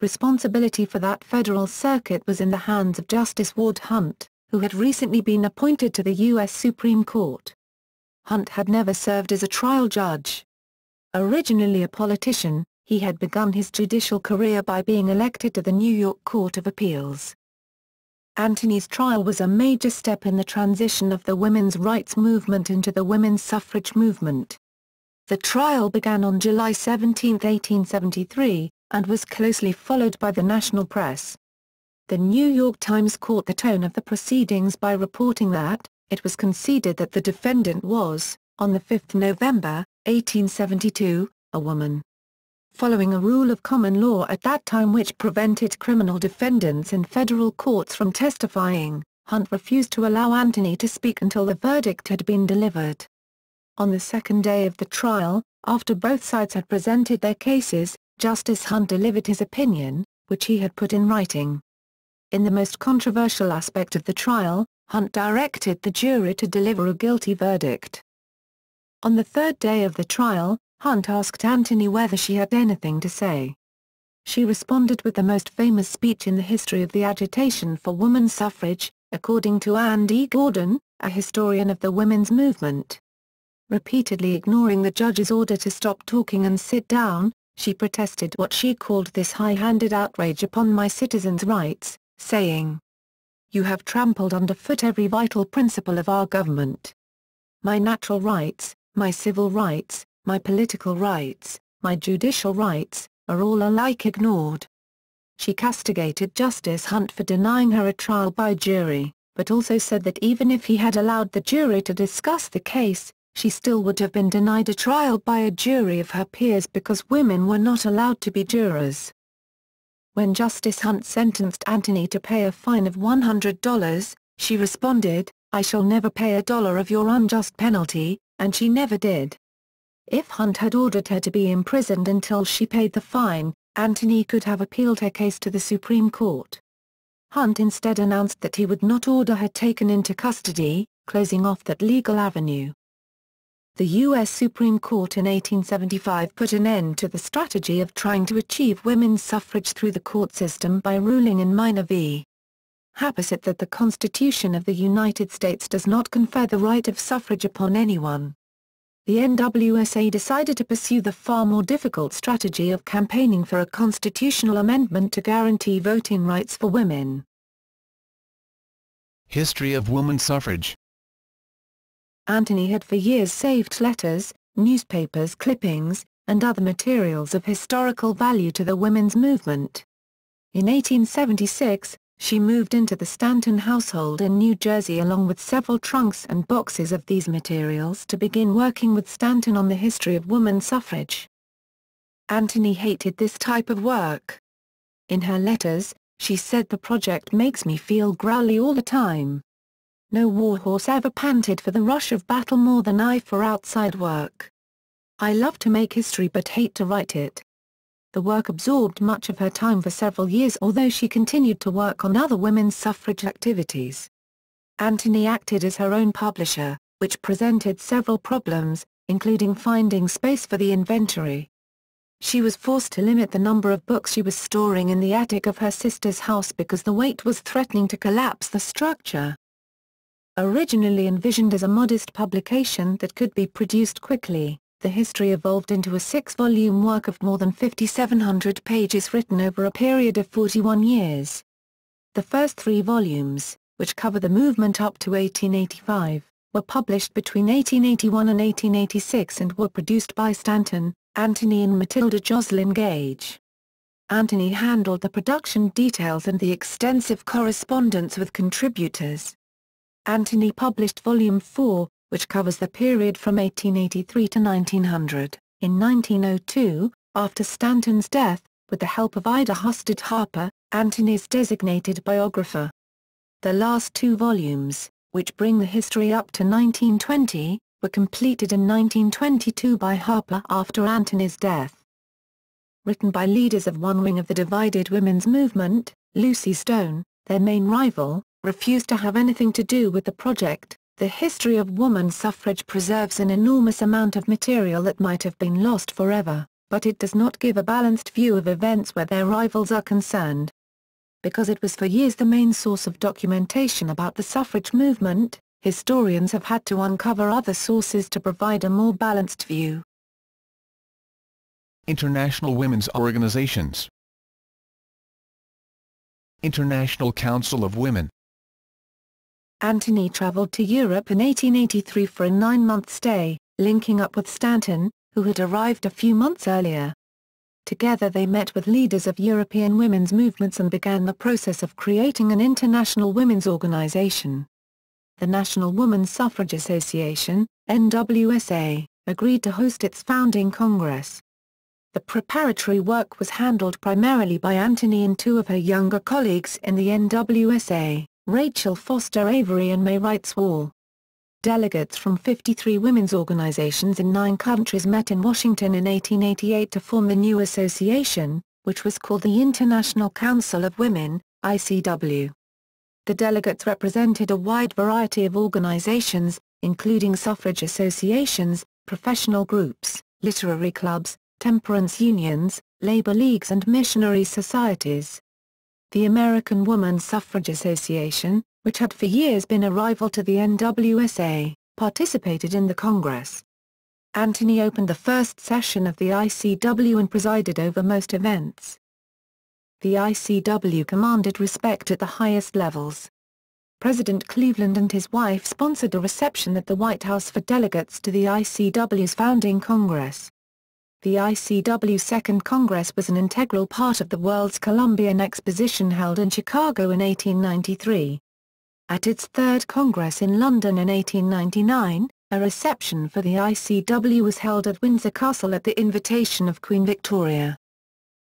Responsibility for that federal circuit was in the hands of Justice Ward Hunt, who had recently been appointed to the U.S. Supreme Court. Hunt had never served as a trial judge. Originally a politician, he had begun his judicial career by being elected to the New York Court of Appeals. Anthony's trial was a major step in the transition of the women's rights movement into the women's suffrage movement. The trial began on July 17, 1873, and was closely followed by the national press. The New York Times caught the tone of the proceedings by reporting that, it was conceded that the defendant was, on 5 November, 1872, a woman. Following a rule of common law at that time which prevented criminal defendants in federal courts from testifying, Hunt refused to allow Anthony to speak until the verdict had been delivered. On the second day of the trial, after both sides had presented their cases, Justice Hunt delivered his opinion, which he had put in writing. In the most controversial aspect of the trial, Hunt directed the jury to deliver a guilty verdict. On the third day of the trial, Hunt asked Anthony whether she had anything to say. She responded with the most famous speech in the history of the agitation for women's suffrage, according to Ann D. Gordon, a historian of the women's movement. Repeatedly ignoring the judge's order to stop talking and sit down, she protested what she called this high-handed outrage upon my citizens' rights, saying, "You have trampled underfoot every vital principle of our government. My natural rights, my civil rights, my political rights, my judicial rights, are all alike ignored." She castigated Justice Hunt for denying her a trial by jury, but also said that even if he had allowed the jury to discuss the case, she still would have been denied a trial by a jury of her peers because women were not allowed to be jurors. When Justice Hunt sentenced Anthony to pay a fine of $100, she responded, "I shall never pay $1 of your unjust penalty," and she never did. If Hunt had ordered her to be imprisoned until she paid the fine, Anthony could have appealed her case to the Supreme Court. Hunt instead announced that he would not order her taken into custody, closing off that legal avenue. The U.S. Supreme Court in 1875 put an end to the strategy of trying to achieve women's suffrage through the court system by ruling in Minor v. Harper said that the Constitution of the United States does not confer the right of suffrage upon anyone. The NWSA decided to pursue the far more difficult strategy of campaigning for a constitutional amendment to guarantee voting rights for women. History of woman suffrage. Anthony had for years saved letters, newspapers clippings, and other materials of historical value to the women's movement. In 1876, she moved into the Stanton household in New Jersey along with several trunks and boxes of these materials to begin working with Stanton on the history of woman suffrage. Anthony hated this type of work. In her letters, she said, "The project makes me feel growly all the time. No warhorse ever panted for the rush of battle more than I for outside work. I love to make history but hate to write it." The work absorbed much of her time for several years, although she continued to work on other women's suffrage activities. Anthony acted as her own publisher, which presented several problems, including finding space for the inventory. She was forced to limit the number of books she was storing in the attic of her sister's house because the weight was threatening to collapse the structure. Originally envisioned as a modest publication that could be produced quickly, the history evolved into a 6-volume work of more than 5,700 pages written over a period of 41 years. The first 3 volumes, which cover the movement up to 1885, were published between 1881 and 1886 and were produced by Stanton, Anthony and Matilda Joslyn Gage. Anthony handled the production details and the extensive correspondence with contributors. Anthony published Volume 4, which covers the period from 1883 to 1900, in 1902, after Stanton's death, with the help of Ida Husted Harper, Anthony's designated biographer. The last 2 volumes, which bring the history up to 1920, were completed in 1922 by Harper after Anthony's death. Written by leaders of one wing of the divided women's movement, Lucy Stone, their main rival, refused to have anything to do with the project. The history of woman suffrage preserves an enormous amount of material that might have been lost forever, but it does not give a balanced view of events where their rivals are concerned. Because it was for years the main source of documentation about the suffrage movement, historians have had to uncover other sources to provide a more balanced view. International women's organizations. International Council of Women. Anthony traveled to Europe in 1883 for a 9-month stay, linking up with Stanton, who had arrived a few months earlier. Together they met with leaders of European women's movements and began the process of creating an international women's organization. The National Woman Suffrage Association, NWSA, agreed to host its founding congress. The preparatory work was handled primarily by Anthony and 2 of her younger colleagues in the NWSA. Rachel Foster Avery and May Wrights Wall. Delegates from 53 women's organizations in 9 countries met in Washington in 1888 to form the new association, which was called the International Council of Women, ICW. The delegates represented a wide variety of organizations, including suffrage associations, professional groups, literary clubs, temperance unions, labor leagues and missionary societies. The American Woman Suffrage Association, which had for years been a rival to the NWSA, participated in the Congress. Anthony opened the first session of the ICW and presided over most events. The ICW commanded respect at the highest levels. President Cleveland and his wife sponsored a reception at the White House for delegates to the ICW's founding Congress. The ICW Second Congress was an integral part of the World's Columbian Exposition held in Chicago in 1893. At its Third Congress in London in 1899, a reception for the ICW was held at Windsor Castle at the invitation of Queen Victoria.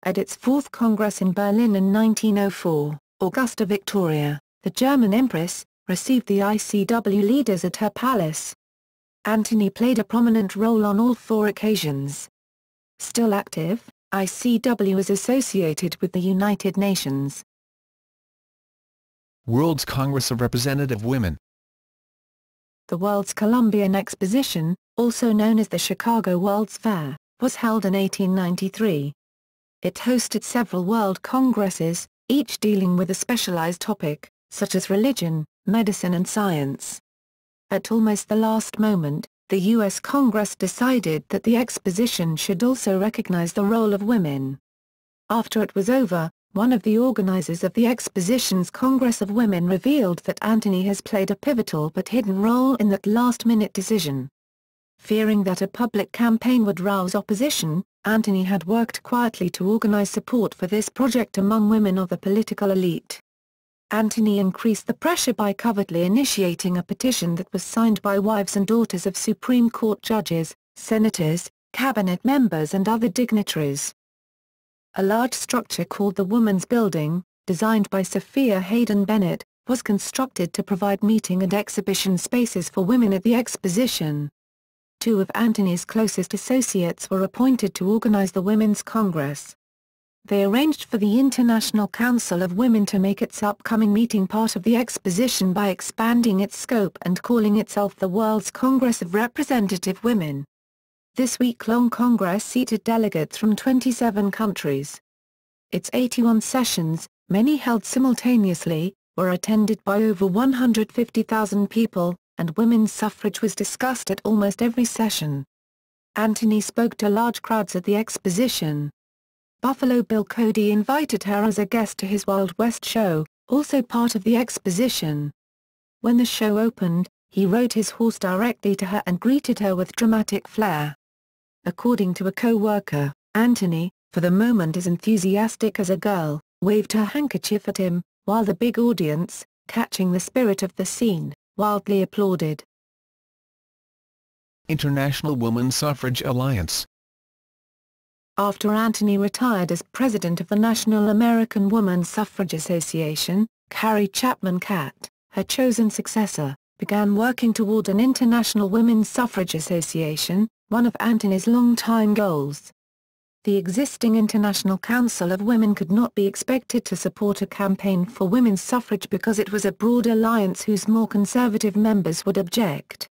At its Fourth Congress in Berlin in 1904, Augusta Victoria, the German Empress, received the ICW leaders at her palace. Anthony played a prominent role on all 4 occasions. Still active, ICW is associated with the United Nations. World's Congress of Representative Women. The World's Columbian Exposition, also known as the Chicago World's Fair, was held in 1893. It hosted several world congresses, each dealing with a specialized topic, such as religion, medicine and science. At almost the last moment, the U.S. Congress decided that the exposition should also recognize the role of women. After it was over, one of the organizers of the exposition's Congress of Women revealed that Anthony has played a pivotal but hidden role in that last-minute decision. Fearing that a public campaign would rouse opposition, Anthony had worked quietly to organize support for this project among women of the political elite. Anthony increased the pressure by covertly initiating a petition that was signed by wives and daughters of Supreme Court judges, senators, cabinet members and other dignitaries. A large structure called the Woman's Building, designed by Sophia Hayden Bennett, was constructed to provide meeting and exhibition spaces for women at the exposition. Two of Anthony's closest associates were appointed to organize the Women's Congress. They arranged for the International Council of Women to make its upcoming meeting part of the exposition by expanding its scope and calling itself the World's Congress of Representative Women. This week-long Congress seated delegates from 27 countries. Its 81 sessions, many held simultaneously, were attended by over 150,000 people, and women's suffrage was discussed at almost every session. Anthony spoke to large crowds at the exposition. Buffalo Bill Cady invited her as a guest to his Wild West show, also part of the exposition. When the show opened, he rode his horse directly to her and greeted her with dramatic flair. According to a co-worker, Anthony, for the moment as enthusiastic as a girl, waved her handkerchief at him, while the big audience, catching the spirit of the scene, wildly applauded. International Woman Suffrage Alliance. After Anthony retired as president of the National American Woman Suffrage Association, Carrie Chapman Catt, her chosen successor, began working toward an International Women's Suffrage Association, one of Anthony's long-time goals. The existing International Council of Women could not be expected to support a campaign for women's suffrage because it was a broad alliance whose more conservative members would object.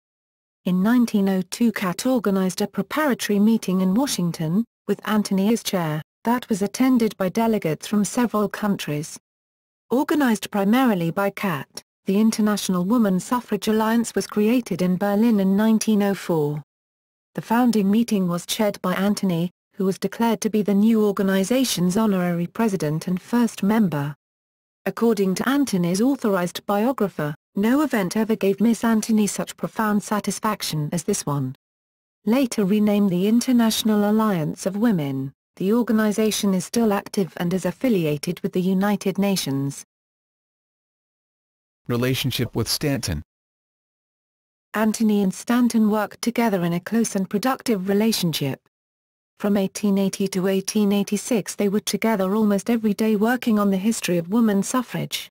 In 1902 Catt organized a preparatory meeting in Washington, with Anthony as chair, that was attended by delegates from several countries. Organized primarily by Catt, the International Woman Suffrage Alliance was created in Berlin in 1904. The founding meeting was chaired by Anthony, who was declared to be the new organization's honorary president and first member. According to Anthony's authorized biographer, no event ever gave Miss Anthony such profound satisfaction as this one. Later renamed the International Alliance of Women, the organization is still active and is affiliated with the United Nations. Relationship with Stanton. Anthony and Stanton worked together in a close and productive relationship. From 1880 to 1886 they were together almost every day working on the history of woman suffrage.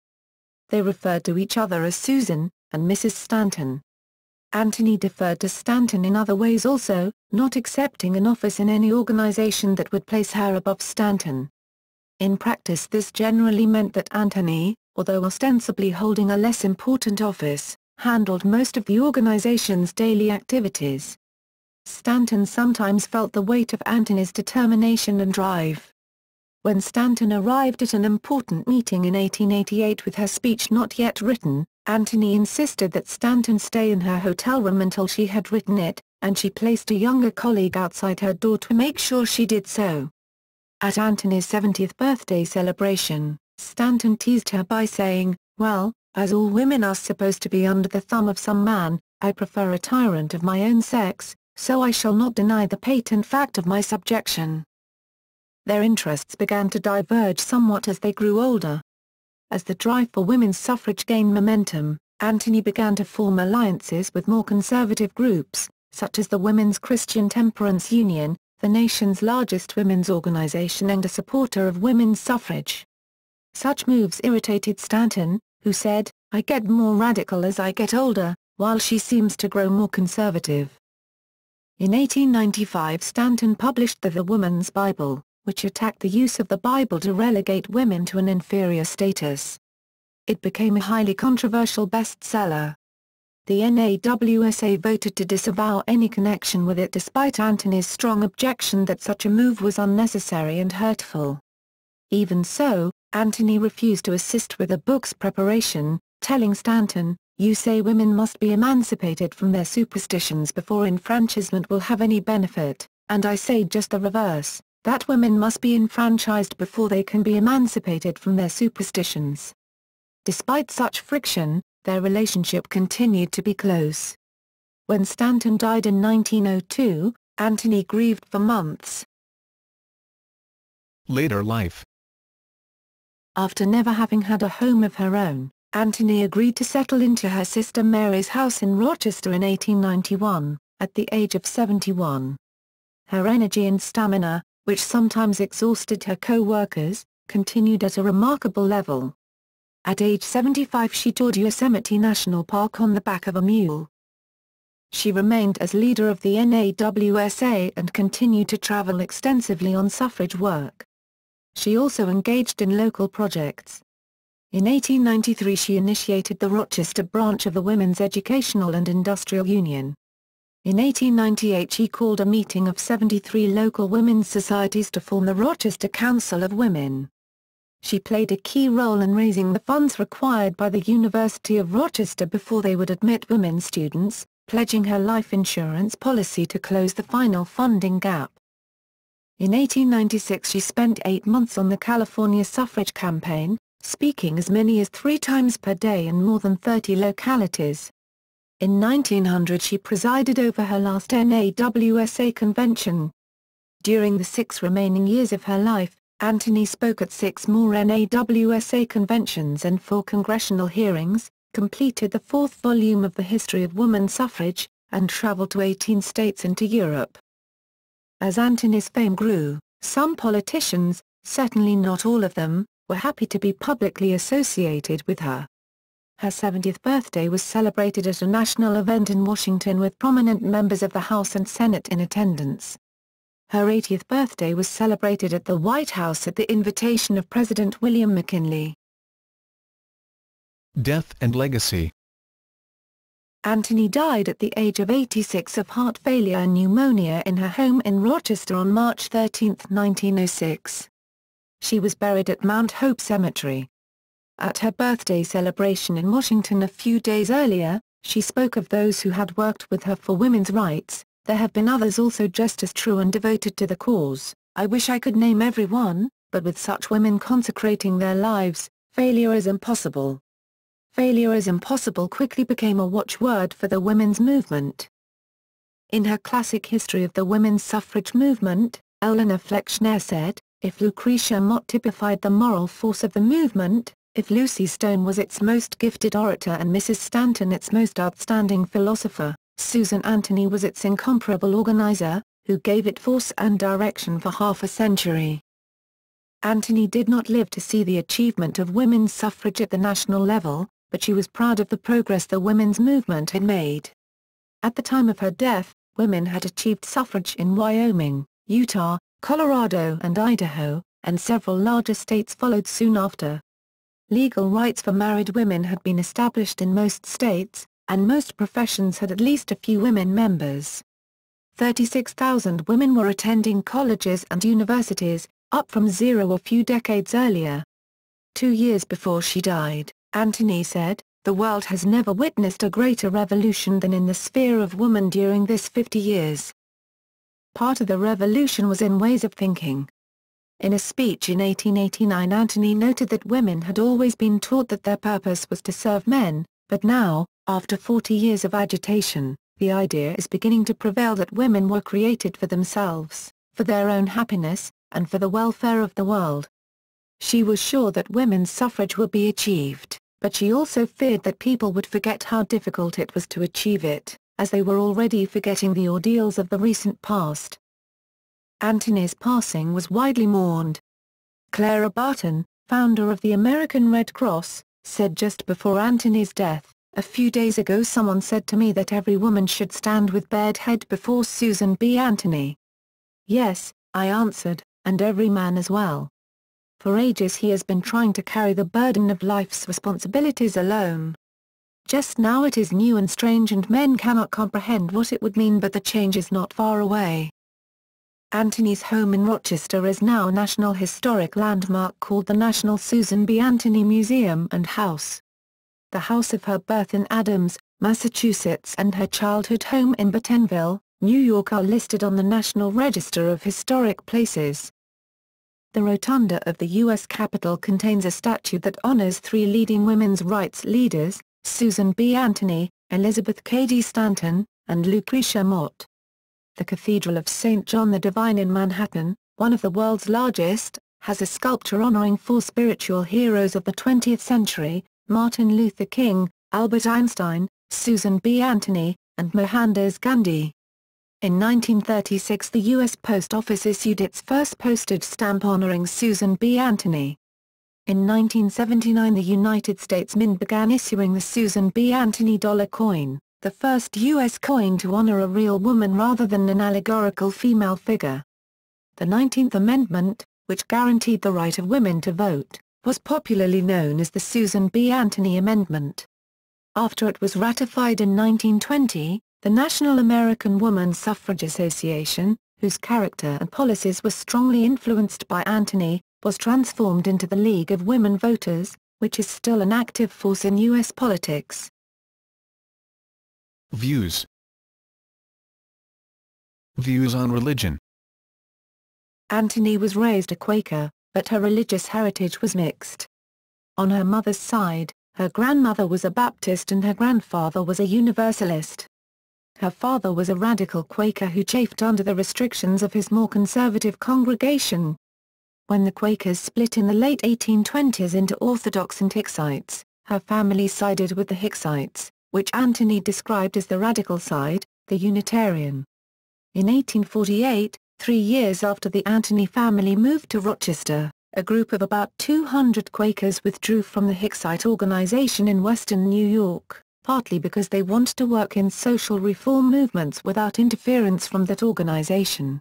They referred to each other as Susan and Mrs. Stanton. Anthony deferred to Stanton in other ways also, not accepting an office in any organization that would place her above Stanton. In practice this generally meant that Anthony, although ostensibly holding a less important office, handled most of the organization's daily activities. Stanton sometimes felt the weight of Anthony's determination and drive. When Stanton arrived at an important meeting in 1888 with her speech not yet written, Anthony insisted that Stanton stay in her hotel room until she had written it, and she placed a younger colleague outside her door to make sure she did so. At Anthony's 70th birthday celebration, Stanton teased her by saying, "Well, as all women are supposed to be under the thumb of some man, I prefer a tyrant of my own sex, so I shall not deny the patent fact of my subjection." Their interests began to diverge somewhat as they grew older. As the drive for women's suffrage gained momentum, Anthony began to form alliances with more conservative groups, such as the Women's Christian Temperance Union, the nation's largest women's organization and a supporter of women's suffrage. Such moves irritated Stanton, who said, "I get more radical as I get older, while she seems to grow more conservative." In 1895 Stanton published The Woman's Bible, which attacked the use of the Bible to relegate women to an inferior status. It became a highly controversial bestseller. The NAWSA voted to disavow any connection with it despite Anthony's strong objection that such a move was unnecessary and hurtful. Even so, Anthony refused to assist with the book's preparation, telling Stanton, "You say women must be emancipated from their superstitions before enfranchisement will have any benefit, and I say just the reverse, that women must be enfranchised before they can be emancipated from their superstitions." Despite such friction, their relationship continued to be close. When Stanton died in 1902, Anthony grieved for months. Later life. After never having had a home of her own, Anthony agreed to settle into her sister Mary's house in Rochester in 1891, at the age of 71. Her energy and stamina, which sometimes exhausted her co-workers, continued at a remarkable level. At age 75 she toured Yosemite National Park on the back of a mule. She remained as leader of the NAWSA and continued to travel extensively on suffrage work. She also engaged in local projects. In 1893 she initiated the Rochester branch of the Women's Educational and Industrial Union. In 1898 she called a meeting of 73 local women's societies to form the Rochester Council of Women. She played a key role in raising the funds required by the University of Rochester before they would admit women students, pledging her life insurance policy to close the final funding gap. In 1896 she spent 8 months on the California suffrage campaign, speaking as many as 3 times per day in more than 30 localities. In 1900 she presided over her last NAWSA convention. During the 6 remaining years of her life, Anthony spoke at 6 more NAWSA conventions and 4 congressional hearings, completed the 4th volume of the History of Woman Suffrage, and traveled to 18 states and to Europe. As Anthony's fame grew, some politicians, certainly not all of them, were happy to be publicly associated with her. Her 70th birthday was celebrated at a national event in Washington with prominent members of the House and Senate in attendance. Her 80th birthday was celebrated at the White House at the invitation of President William McKinley. Death and legacy. Anthony died at the age of 86 of heart failure and pneumonia in her home in Rochester on March 13, 1906. She was buried at Mount Hope Cemetery. At her birthday celebration in Washington a few days earlier, she spoke of those who had worked with her for women's rights. "There have been others also just as true and devoted to the cause. I wish I could name every one, but with such women consecrating their lives, failure is impossible." "Failure is impossible" quickly became a watchword for the women's movement. In her classic History of the Women's Suffrage Movement, Eleanor Flexner said, "If Lucretia Mott typified the moral force of the movement, if Lucy Stone was its most gifted orator and Mrs. Stanton its most outstanding philosopher, Susan Anthony was its incomparable organizer, who gave it force and direction for half a century." Anthony did not live to see the achievement of women's suffrage at the national level, but she was proud of the progress the women's movement had made. At the time of her death, women had achieved suffrage in Wyoming, Utah, Colorado and Idaho, and several larger states followed soon after. Legal rights for married women had been established in most states, and most professions had at least a few women members. 36,000 women were attending colleges and universities, up from 0 a few decades earlier. 2 years before she died, Anthony said, "The world has never witnessed a greater revolution than in the sphere of woman during this 50 years. Part of the revolution was in ways of thinking. In a speech in 1889 Anthony noted that women had always been taught that their purpose was to serve men, but now, after 40 years of agitation, the idea is beginning to prevail that women were created for themselves, for their own happiness, and for the welfare of the world." She was sure that women's suffrage would be achieved, but she also feared that people would forget how difficult it was to achieve it, as they were already forgetting the ordeals of the recent past. Anthony's passing was widely mourned. Clara Barton, founder of the American Red Cross, said just before Anthony's death, "A few days ago someone said to me that every woman should stand with bared head before Susan B. Anthony. Yes, I answered, and every man as well. For ages he has been trying to carry the burden of life's responsibilities alone. Just now it is new and strange and men cannot comprehend what it would mean, but the change is not far away." Anthony's home in Rochester is now a National Historic Landmark called the National Susan B. Anthony Museum and House. The house of her birth in Adams, Massachusetts and her childhood home in Bentonville, New York are listed on the National Register of Historic Places. The rotunda of the U.S. Capitol contains a statue that honors three leading women's rights leaders, Susan B. Anthony, Elizabeth Cady Stanton, and Lucretia Mott. The Cathedral of St. John the Divine in Manhattan, one of the world's largest, has a sculpture honoring four spiritual heroes of the 20th century, Martin Luther King, Albert Einstein, Susan B. Anthony, and Mohandas Gandhi. In 1936 the U.S. Post Office issued its first postage stamp honoring Susan B. Anthony. In 1979 the United States Mint began issuing the Susan B. Anthony dollar coin, the first U.S. coin to honor a real woman rather than an allegorical female figure. The 19th Amendment, which guaranteed the right of women to vote, was popularly known as the Susan B. Anthony Amendment. After it was ratified in 1920, the National American Woman Suffrage Association, whose character and policies were strongly influenced by Anthony, was transformed into the League of Women Voters, which is still an active force in U.S. politics. Views. Views on religion. Anthony was raised a Quaker, but her religious heritage was mixed. On her mother's side, her grandmother was a Baptist and her grandfather was a Universalist. Her father was a radical Quaker who chafed under the restrictions of his more conservative congregation. When the Quakers split in the late 1820s into Orthodox and Hicksites, her family sided with the Hicksites, which Anthony described as the radical side, the Unitarian. In 1848, 3 years after the Anthony family moved to Rochester, a group of about 200 Quakers withdrew from the Hicksite organization in western New York, partly because they wanted to work in social reform movements without interference from that organization.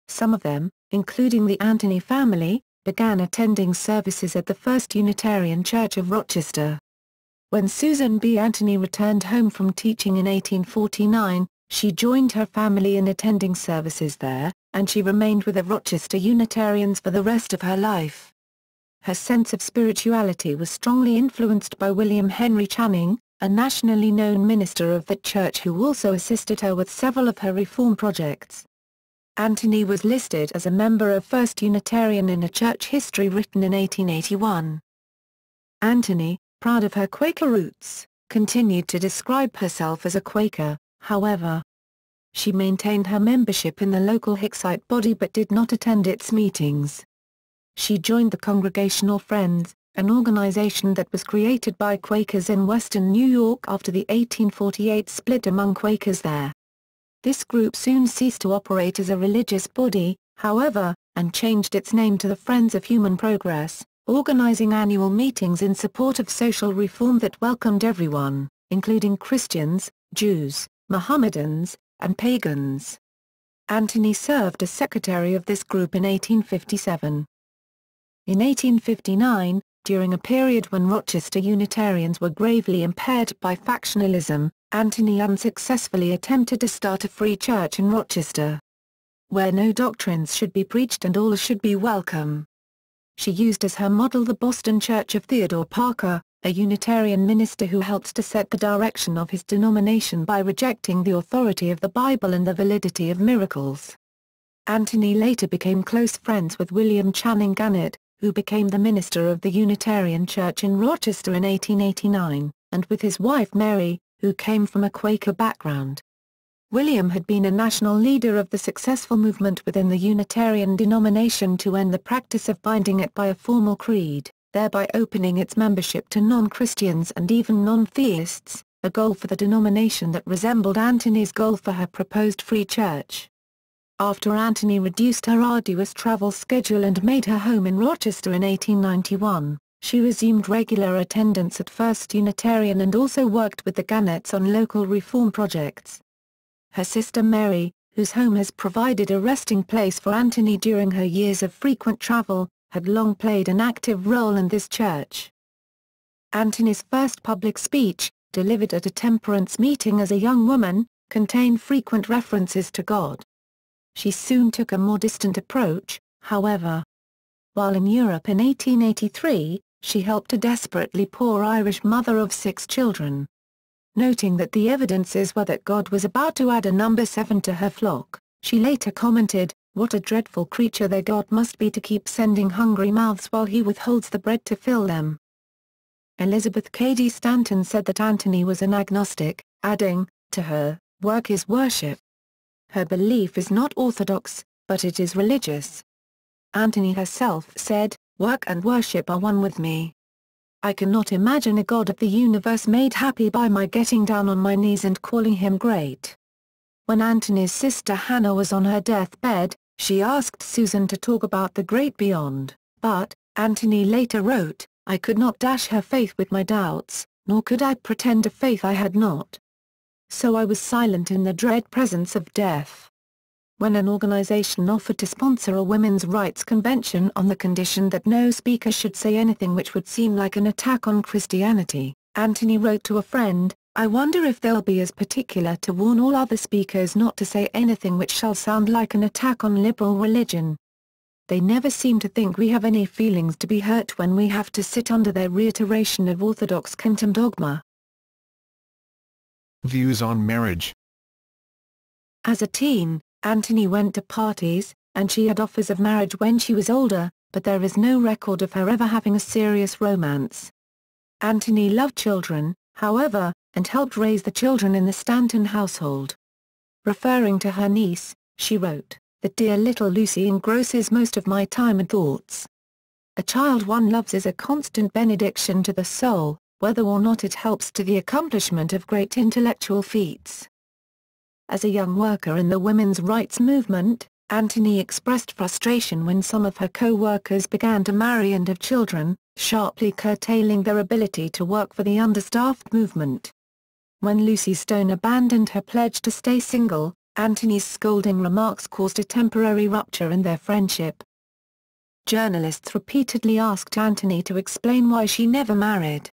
Some of them, including the Anthony family, began attending services at the First Unitarian Church of Rochester. When Susan B. Anthony returned home from teaching in 1849, she joined her family in attending services there, and she remained with the Rochester Unitarians for the rest of her life. Her sense of spirituality was strongly influenced by William Henry Channing, a nationally known minister of that church who also assisted her with several of her reform projects. Anthony was listed as a member of First Unitarian in a church history written in 1881. Anthony, proud of her Quaker roots, continued to describe herself as a Quaker, however. She maintained her membership in the local Hicksite body but did not attend its meetings. She joined the Congregational Friends, an organization that was created by Quakers in western New York after the 1848 split among Quakers there. This group soon ceased to operate as a religious body, however, and changed its name to the Friends of Human Progress, organizing annual meetings in support of social reform that welcomed everyone, including Christians, Jews, Mohammedans, and pagans. Anthony served as secretary of this group in 1857. In 1859, during a period when Rochester Unitarians were gravely impaired by factionalism, Anthony unsuccessfully attempted to start a free church in Rochester, where no doctrines should be preached and all should be welcome. She used as her model the Boston Church of Theodore Parker, a Unitarian minister who helped to set the direction of his denomination by rejecting the authority of the Bible and the validity of miracles. Anthony later became close friends with William Channing Gannett, who became the minister of the Unitarian Church in Rochester in 1889, and with his wife Mary, who came from a Quaker background. William had been a national leader of the successful movement within the Unitarian denomination to end the practice of binding it by a formal creed, thereby opening its membership to non-Christians and even non-theists, a goal for the denomination that resembled Anthony's goal for her proposed free church. After Anthony reduced her arduous travel schedule and made her home in Rochester in 1891, she resumed regular attendance at First Unitarian and also worked with the Gannetts on local reform projects. Her sister Mary, whose home has provided a resting place for Anthony during her years of frequent travel, had long played an active role in this church. Anthony's first public speech, delivered at a temperance meeting as a young woman, contained frequent references to God. she soon took a more distant approach, however. While in Europe in 1883, she helped a desperately poor Irish mother of 6 children. Noting that the evidences were that God was about to add a number 7 to her flock, she later commented, "What a dreadful creature their God must be to keep sending hungry mouths while he withholds the bread to fill them." Elizabeth Cady Stanton said that Anthony was an agnostic, adding, "To her, work is worship. Her belief is not orthodox, but it is religious." Anthony herself said, "Work and worship are one with me. I cannot imagine a God of the universe made happy by my getting down on my knees and calling him great." When Anthony's sister Hannah was on her deathbed, she asked Susan to talk about the great beyond, but, Anthony later wrote, "I could not dash her faith with my doubts, nor could I pretend to faith I had not. So I was silent in the dread presence of death." When an organization offered to sponsor a women's rights convention on the condition that no speaker should say anything which would seem like an attack on Christianity, Anthony wrote to a friend, "I wonder if they'll be as particular to warn all other speakers not to say anything which shall sound like an attack on liberal religion. They never seem to think we have any feelings to be hurt when we have to sit under their reiteration of orthodox cant and dogma." Views on marriage. As a teen, Anthony went to parties, and she had offers of marriage when she was older, but there is no record of her ever having a serious romance. Anthony loved children, however, and helped raise the children in the Stanton household. Referring to her niece, she wrote, "The dear little Lucy engrosses most of my time and thoughts. A child one loves is a constant benediction to the soul, whether or not it helps to the accomplishment of great intellectual feats." As a young worker in the women's rights movement, Anthony expressed frustration when some of her co-workers began to marry and have children, sharply curtailing their ability to work for the understaffed movement. When Lucy Stone abandoned her pledge to stay single, Anthony's scolding remarks caused a temporary rupture in their friendship. Journalists repeatedly asked Anthony to explain why she never married.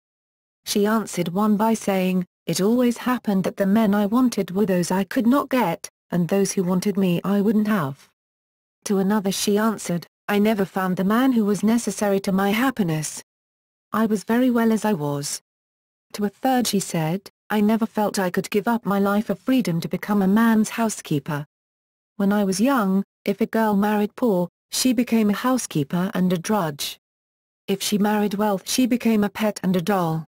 She answered one by saying, "It always happened that the men I wanted were those I could not get, and those who wanted me I wouldn't have." To another she answered, "I never found the man who was necessary to my happiness. I was very well as I was." To a third she said, "I never felt I could give up my life of freedom to become a man's housekeeper. When I was young, if a girl married poor, she became a housekeeper and a drudge. If she married wealth she became a pet and a doll.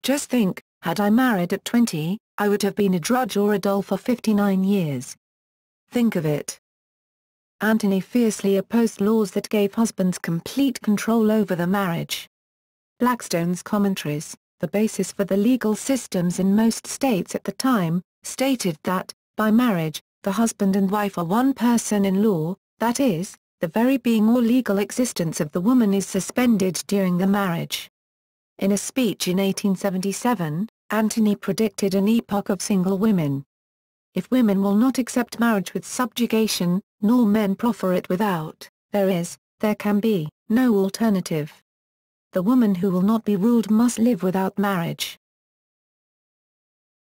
Just think, had I married at 20, I would have been a drudge or a doll for 59 years. Think of it." Anthony fiercely opposed laws that gave husbands complete control over the marriage. Blackstone's commentaries, the basis for the legal systems in most states at the time, stated that, by marriage, the husband and wife are one person in law, that is, the very being or legal existence of the woman is suspended during the marriage. In a speech in 1877, Anthony predicted an epoch of single women. "If women will not accept marriage with subjugation, nor men proffer it without, there can be, no alternative. The woman who will not be ruled must live without marriage."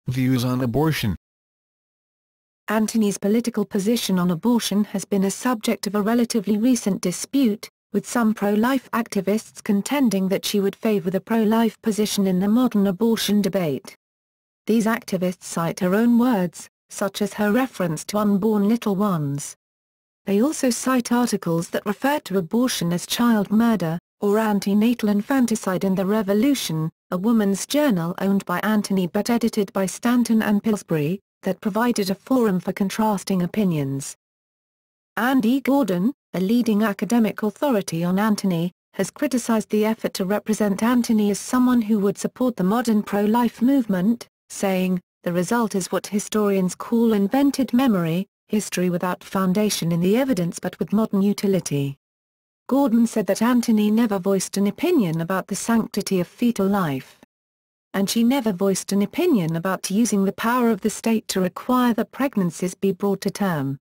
Views on abortion. Anthony's political position on abortion has been a subject of a relatively recent dispute, with some pro-life activists contending that she would favor the pro-life position in the modern abortion debate. These activists cite her own words, such as her reference to unborn little ones. They also cite articles that refer to abortion as child murder, or antenatal infanticide in The Revolution, a woman's journal owned by Anthony but edited by Stanton and Pillsbury, that provided a forum for contrasting opinions. Andy Gordon, a leading academic authority on Anthony, has criticized the effort to represent Anthony as someone who would support the modern pro-life movement, saying, "The result is what historians call invented memory, history without foundation in the evidence but with modern utility." Gordon said that Anthony never voiced an opinion about the sanctity of fetal life. And she never voiced an opinion about using the power of the state to require that pregnancies be brought to term.